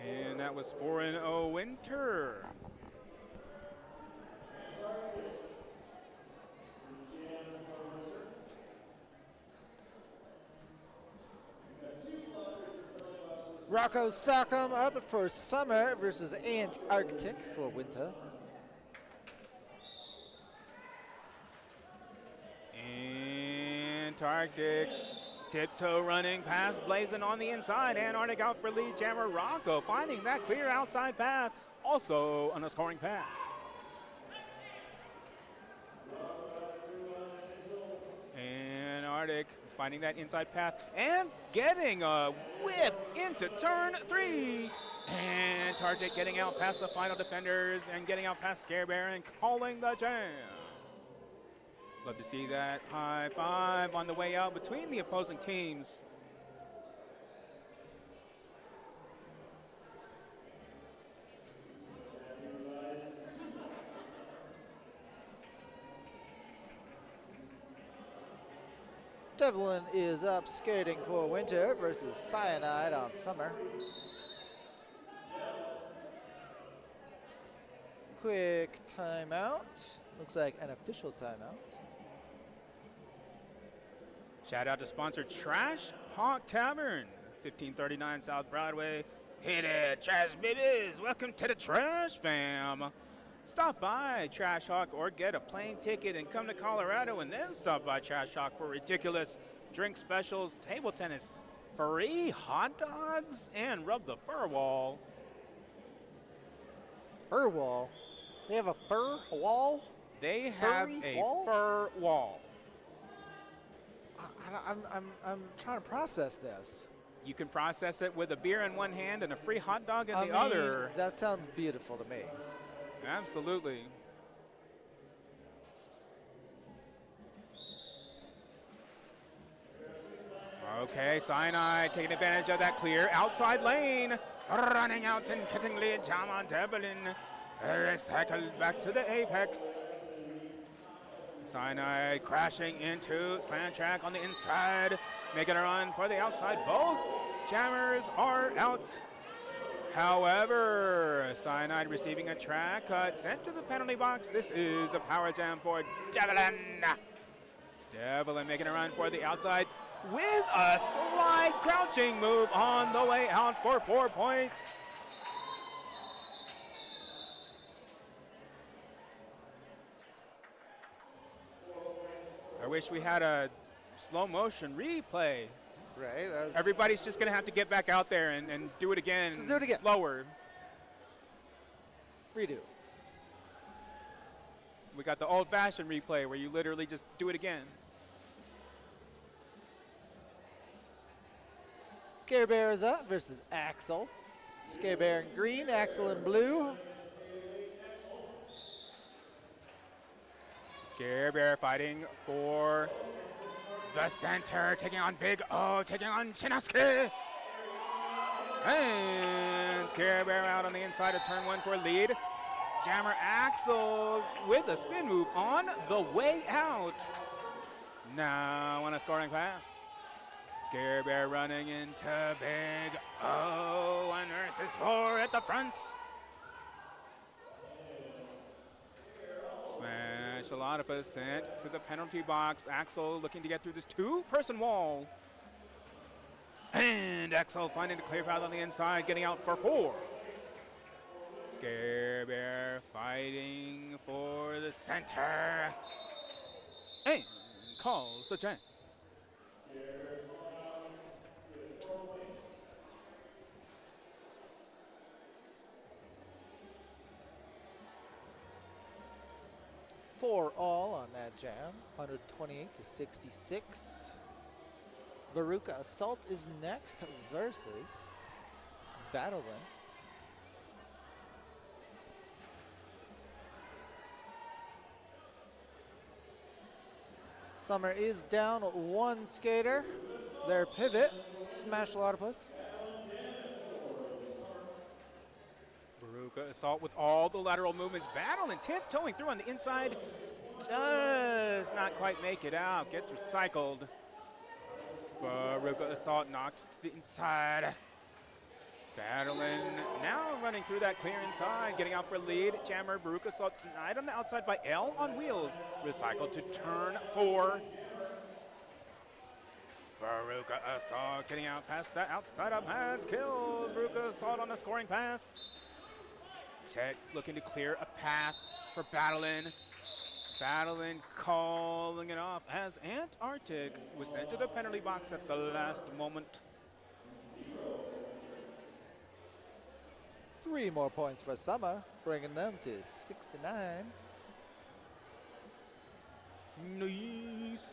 Speaker 1: And that was 4-0 winter.
Speaker 2: Rocco Sock'em up for summer versus Antarctic for winter.
Speaker 1: Antarctic tiptoe running past Blazing on the inside. Antarctic out for lead jammer. Rocco finding that clear outside path. Also on a scoring pass. Antarctic finding that inside path and getting a whip into turn 3. Antarctic getting out past the final defenders and getting out past Scare Bear and calling the jam. Love to see that high five on the way out between the opposing teams.
Speaker 2: Devlin is up skating for Winter versus Cyanide on Summer. Quick timeout. Looks like an official timeout.
Speaker 1: Shout out to sponsor Trash Hawk Tavern, 1539 South Broadway. Hey there, Trash Babies. Welcome to the Trash Fam. Stop by Trash Hawk or get a plane ticket and come to Colorado and then stop by Trash Hawk for ridiculous drink specials, table tennis, free hot dogs, and rub the fur wall.
Speaker 2: Fur wall? They have a fur wall?
Speaker 1: They have a fur wall.
Speaker 2: I'm trying to process this.
Speaker 1: You can process it with a beer in one hand and a free hot dog in the
Speaker 2: I
Speaker 1: other.
Speaker 2: mean, that sounds beautiful to me.
Speaker 1: Absolutely. Okay, Cyanide taking advantage of that clear outside lane. Running out and getting lead, Jama Devlin. Recycled back to the apex. Cyanide crashing into slant track on the inside. Making a run for the outside. Both jammers are out. However, Cyanide receiving a track cut sent to the penalty box. This is a power jam for Devlin. Devlin making a run for the outside with a slide crouching move on the way out for 4 points. I wish we had a slow motion replay.
Speaker 2: Right.
Speaker 1: Everybody's just going to have to get back out there and do it again.
Speaker 2: Just do it again.
Speaker 1: Slower.
Speaker 2: Redo.
Speaker 1: We got the old-fashioned replay where you literally just do it again.
Speaker 2: Scare Bear is up versus Axel. Scare Bear in green, Axel in blue.
Speaker 1: Scare Bear fighting for the center, taking on Big O, taking on Chinosuke. And Scare Bear out on the inside of turn 1 for lead. Jammer Axel with a spin move on the way out. Now on a scoring pass. Scare Bear running into Big O, 1 versus 4 at the front. Smash a lot of us sent to the penalty box. Axel looking to get through this 2-person wall. And Axel finding the clear path on the inside, getting out for 4. Scare Bear fighting for the center. And calls the jam.
Speaker 2: Four all on that jam, 128 to 66. Veruca Assault is next versus Battleland. Summer is down 1 skater. Their pivot, Smash Lotopus.
Speaker 1: Veruca Assault with all the lateral movements. Battle and tiptoeing through on the inside. Does not quite make it out. Gets recycled. Veruca Assault knocked to the inside. Battling now running through that clear inside. Getting out for lead. Jammer Veruca Assault tonight on the outside by L on wheels. Recycled to turn 4. Veruca Assault getting out past that outside of pads. Kills Veruca Assault on the scoring pass. Check looking to clear a path for Battling. Battling calling it off as Antarctic was sent to the penalty box at the last moment.
Speaker 2: 3 more points for Summer, bringing them to 69.
Speaker 1: Nice.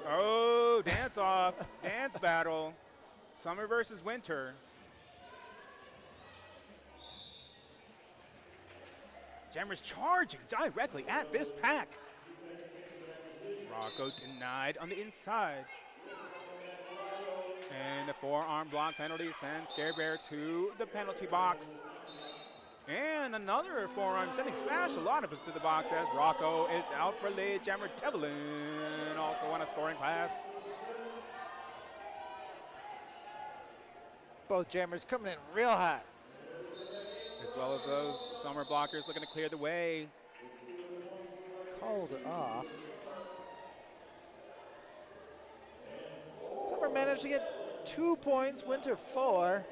Speaker 1: Oh, dance off, dance battle. Summer versus winter. Jammer's charging directly at this pack. Rocco denied on the inside. And the forearm block penalty sends Scare Bear to the penalty box. And another forearm sending Smash a lot of us to the box as Rocco is out for lead. Jammer Devlin also on a scoring pass.
Speaker 2: Both jammers coming in real hot.
Speaker 1: As well as those summer blockers looking to clear the way.
Speaker 2: Called it off. Summer managed to get 2 points, Winter 4.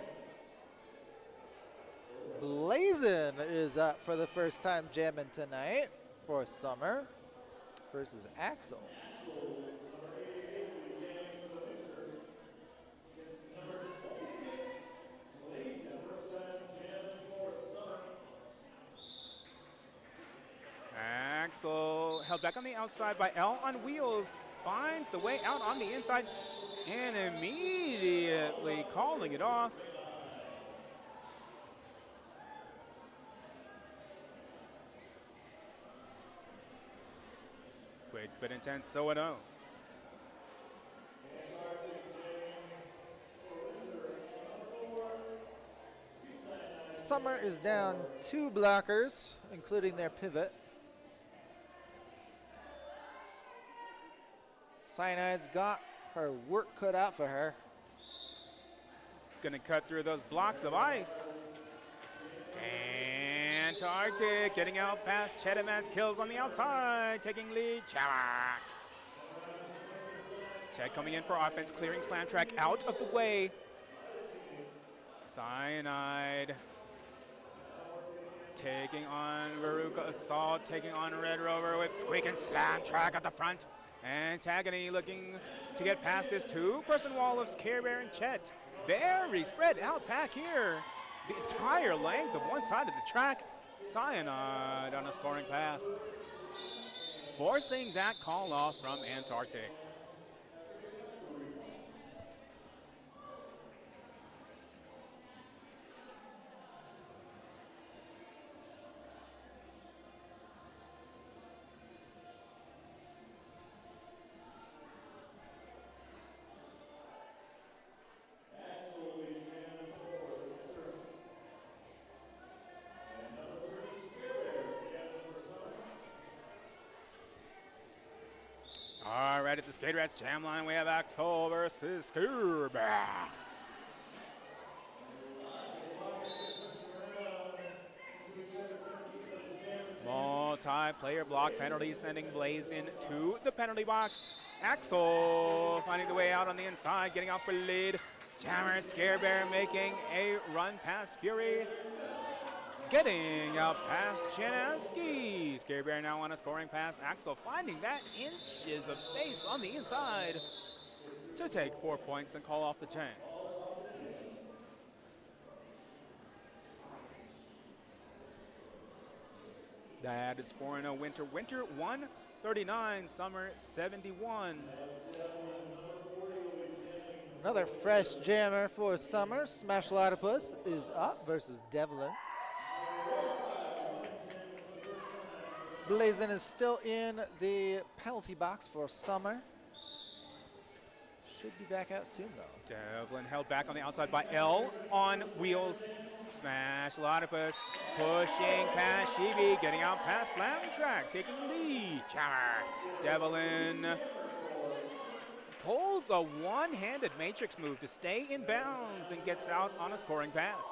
Speaker 2: Blazin is up for the first time jamming tonight for Summer versus Axel.
Speaker 1: Axel held back on the outside by L on wheels, finds the way out on the inside, and immediately calling it off. Quick but intense 0-0.
Speaker 2: Summer is down 2 blockers, including their pivot. Cyanide's got her work cut out for her.
Speaker 1: Gonna cut through those blocks of ice. Antarctic getting out past Chedamat's kills on the outside, taking lead. Chalak. Ched coming in for offense, clearing Slam Track out of the way. Cyanide taking on Veruca Assault, taking on Red Rover with Squeak and Slam Track at the front. Antagony looking to get past this 2-person wall of Scare Bear and Chet. Very spread out pack here. The entire length of one side of the track. Cyanide on a scoring pass. Forcing that call off from Antarctic. All right, at the Skate Rats jam line, we have Axel versus Scare Bear. Multi-player block penalty sending Blazin to the penalty box. Axel finding the way out on the inside, getting out for lead. Jammer Scare Bear making a run past Fury. Getting out past Janaski. Scare Bear now on a scoring pass. Axel finding that inches of space on the inside to take 4 points and call off the chain. That is 4-0 Winter. Winter 139, Summer 71.
Speaker 2: Another fresh jammer for Summer. Smash Platypus is up versus Devlin. Blazin is still in the penalty box for Summer. Should be back out soon, though.
Speaker 1: Devlin held back on the outside by L on wheels. Smash Platypus pushing past Shibi, getting out past Slam Track, taking the lead. Chammer. Devlin pulls a one-handed matrix move to stay in bounds and gets out on a scoring pass.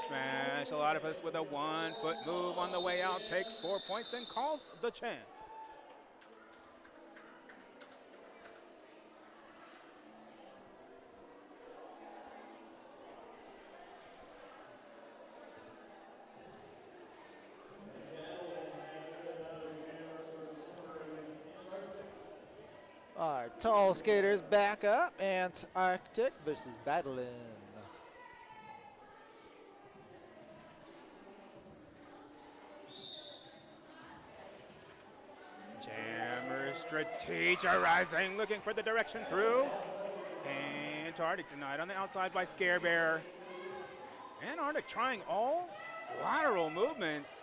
Speaker 1: Smash Platypus with a 1-foot move on the way out, takes 4 points and calls the champ.
Speaker 2: Our tall skaters back up. Antarctic versus Badlin.
Speaker 1: Jammer strategizing, looking for the direction through. And Arctic denied on the outside by Scare Bear. And Arctic trying all lateral movements.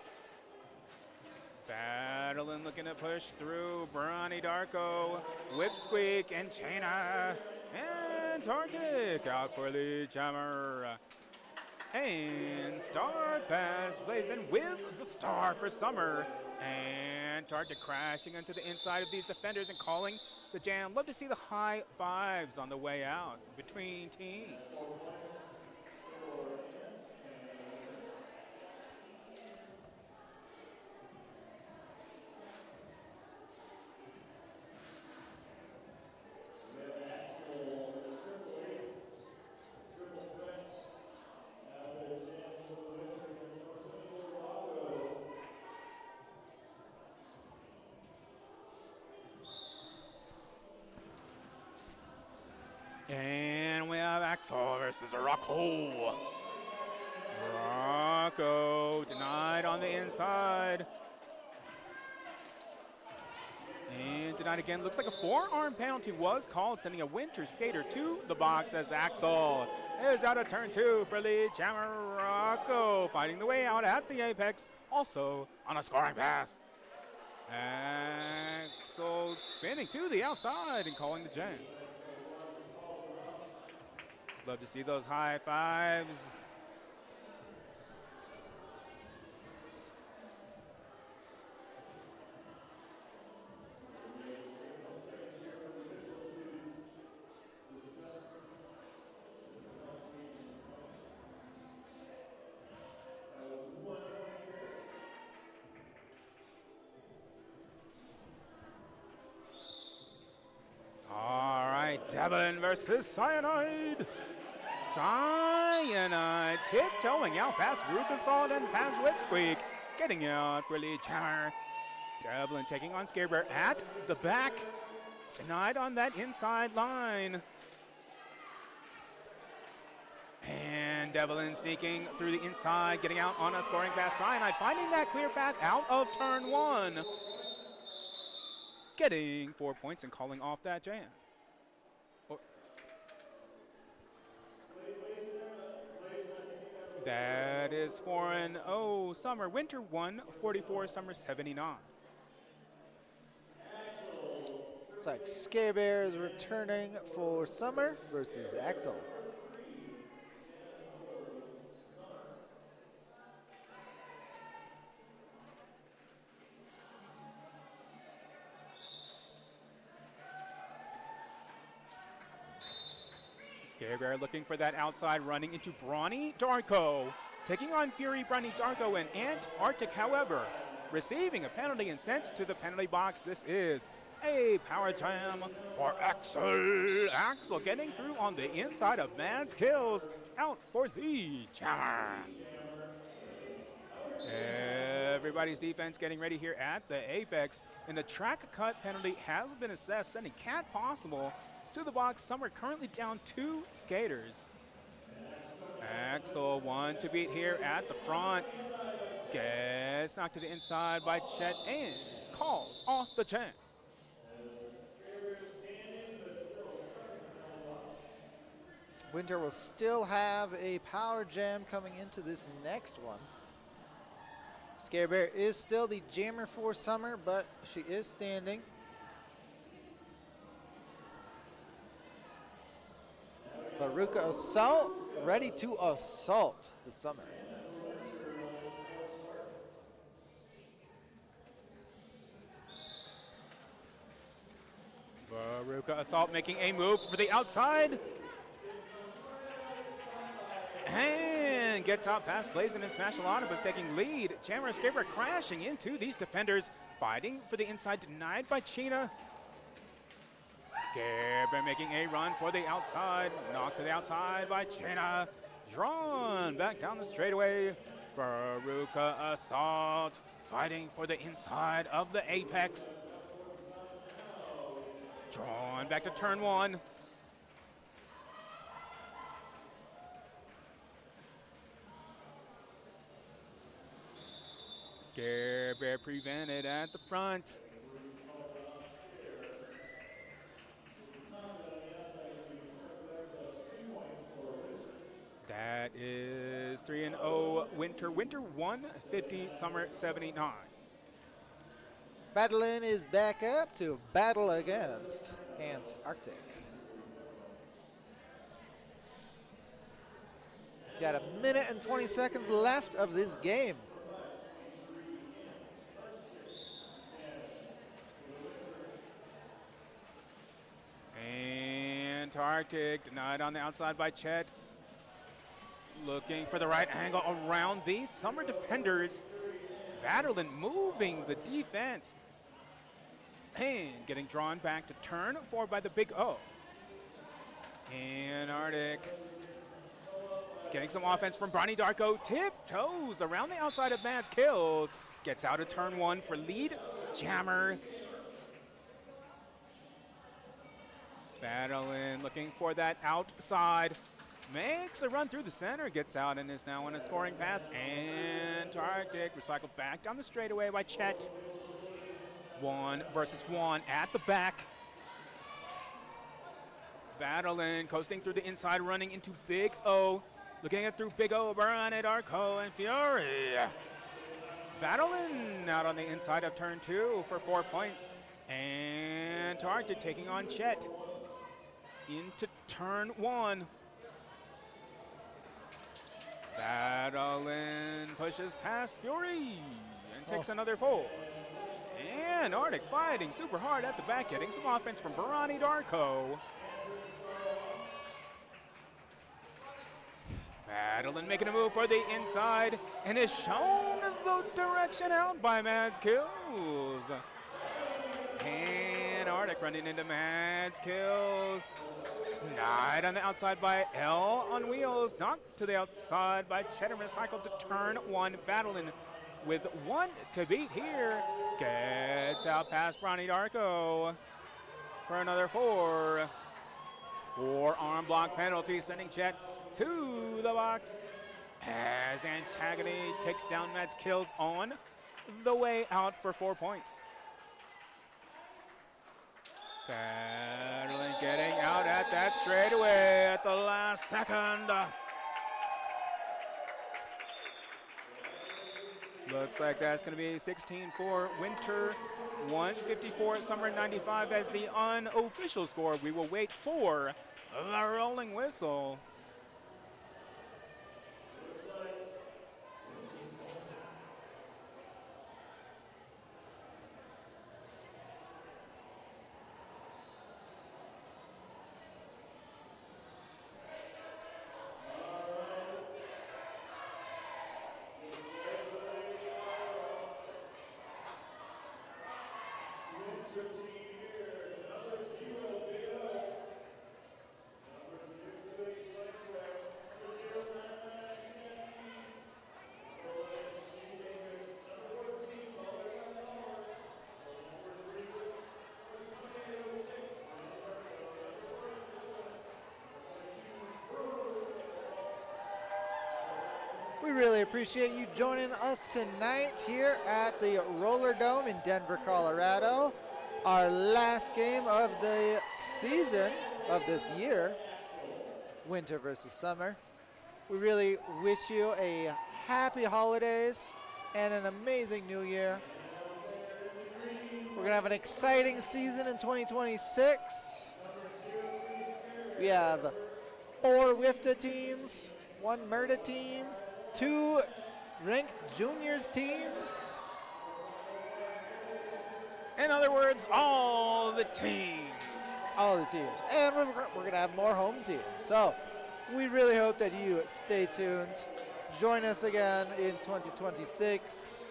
Speaker 1: Battling, looking to push through. Bronny Darko, Whip Squeak, and Chaina. And Arctic out for the jammer. And Star Pass blazing with the star for Summer. And Target crashing into the inside of these defenders and calling the jam. Love to see the high fives on the way out between teams. And we have Axel versus Rocco. Rocco denied on the inside. And denied again. Looks like a forearm penalty was called, sending a Winter Skater to the box as Axel is out of turn 2 for lead jammer. Rocco fighting the way out at the apex, also on a scoring pass. Axel spinning to the outside and calling the jam. Love to see those high fives. All right, Devin versus Cyanide. Cyanide tiptoeing out past Ruka Salt and past Whip Squeak. Getting out for lead jammer. Devlin taking on Scare Bear at the back. Denied on that inside line. And Devlin sneaking through the inside, getting out on a scoring pass. Cyanide finding that clear path out of turn 1. Getting 4 points and calling off that jam. That is foreign. Oh, Summer. Winter 144, Summer 79.
Speaker 2: Looks like Scare Bear is returning for Summer versus Axel.
Speaker 1: Scare Bear looking for that outside, running into Bronny Darko. Taking on Fury, Bronny Darko, and Antarctic, however, receiving a penalty and sent to the penalty box. This is a power jam for Axel. Axel getting through on the inside of Man's Kills, out for the jammer. Everybody's defense getting ready here at the apex, and the track cut penalty has been assessed, sending Cat Possible to the box. Summer currently down 2 skaters. Axel one to beat here at the front. Gets knocked to the inside by Chet and calls off the jam.
Speaker 2: Winter will still have a power jam coming into this next one. Scare Bear is still the jammer for Summer, but she is standing. Veruca Assault ready to assault the Summer.
Speaker 1: Veruca Assault making a move for the outside. And gets out past Blazin' and Smashalonopus taking lead. Jammer and Scare Bear crashing into these defenders. Fighting for the inside, denied by China. Scare Bear making a run for the outside. Knocked to the outside by China. Drawn back down the straightaway. Veruca Assault fighting for the inside of the apex. Drawn back to turn 1. Scare Bear prevented at the front. That is 3-0 Winter. Winter 150, Summer 79.
Speaker 2: Battling is back up to battle against Antarctic. We've got a minute and 20 seconds left of this game.
Speaker 1: Antarctic denied on the outside by Chet. Looking for the right angle around these summer defenders. Battling, moving the defense. And getting drawn back to turn 4 by the big O. Antarctic getting some offense from Bronny Darko. Tiptoes around the outside of Mads Kills. Gets out of turn 1 for lead jammer. Battling, looking for that outside. Makes a run through the center, gets out and is now on a scoring pass. Antarctic recycled back down the straightaway by Chet. 1 versus 1 at the back. Battling, coasting through the inside, running into Big O. Looking at through Big O, Bronny Darko and Fury. Battling out on the inside of turn 2 for 4 points. Antarctic taking on Chet. Into turn 1. Battling, pushes past Fury and takes another 4. And Arctic fighting super hard at the back, getting some offense from Bronny Darko. Battling, making a move for the inside, and is shown the direction out by Mads Kills. And Arctic running into Mads Kills. Denied on the outside by L on wheels. Knocked to the outside by Cheddar. Recycled to turn 1. Battling with 1 to beat here. Gets out past Bronny Darko for another 4. 4 arm block penalty, sending Chet to the box as Antagony takes down Mads Kills on the way out for 4 points. Battling, getting out at that straightaway at the last second. Looks like that's going to be 16 for Winter, 154 Summer 95 as the unofficial score. We will wait for the rolling whistle.
Speaker 2: We really appreciate you joining us tonight here at the Roller Dome in Denver, Colorado. Our last game of the season of this year, winter versus summer. We really wish you a happy holidays and an amazing new year. We're going to have an exciting season in 2026. We have 4 WIFTA teams, 1 MURTA team, 2 ranked juniors teams.
Speaker 1: In other words, all the teams.
Speaker 2: All the teams. And we're going to have more home teams. So we really hope that you stay tuned. Join us again in 2026.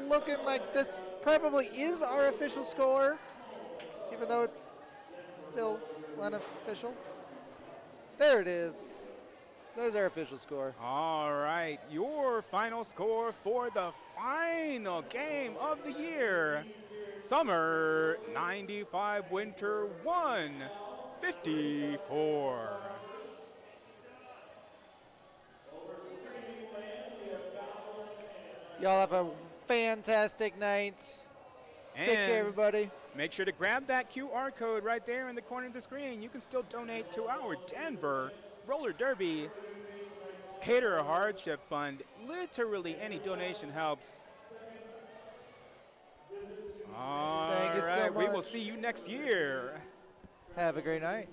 Speaker 2: Looking like this probably is our official score, even though it's still unofficial. There it is. There's our official score.
Speaker 1: All right, your final score for the final game of the year. Summer 95, Winter 154.
Speaker 2: Y'all have a fantastic night. Take
Speaker 1: And
Speaker 2: care, everybody.
Speaker 1: make sure to grab that QR code right there in the corner of the screen. You can still donate to our Denver Roller Derby Skater Hardship Fund. Literally any donation helps. All
Speaker 2: Thank you so
Speaker 1: right, we will
Speaker 2: much.
Speaker 1: see you next year.
Speaker 2: Have a great night.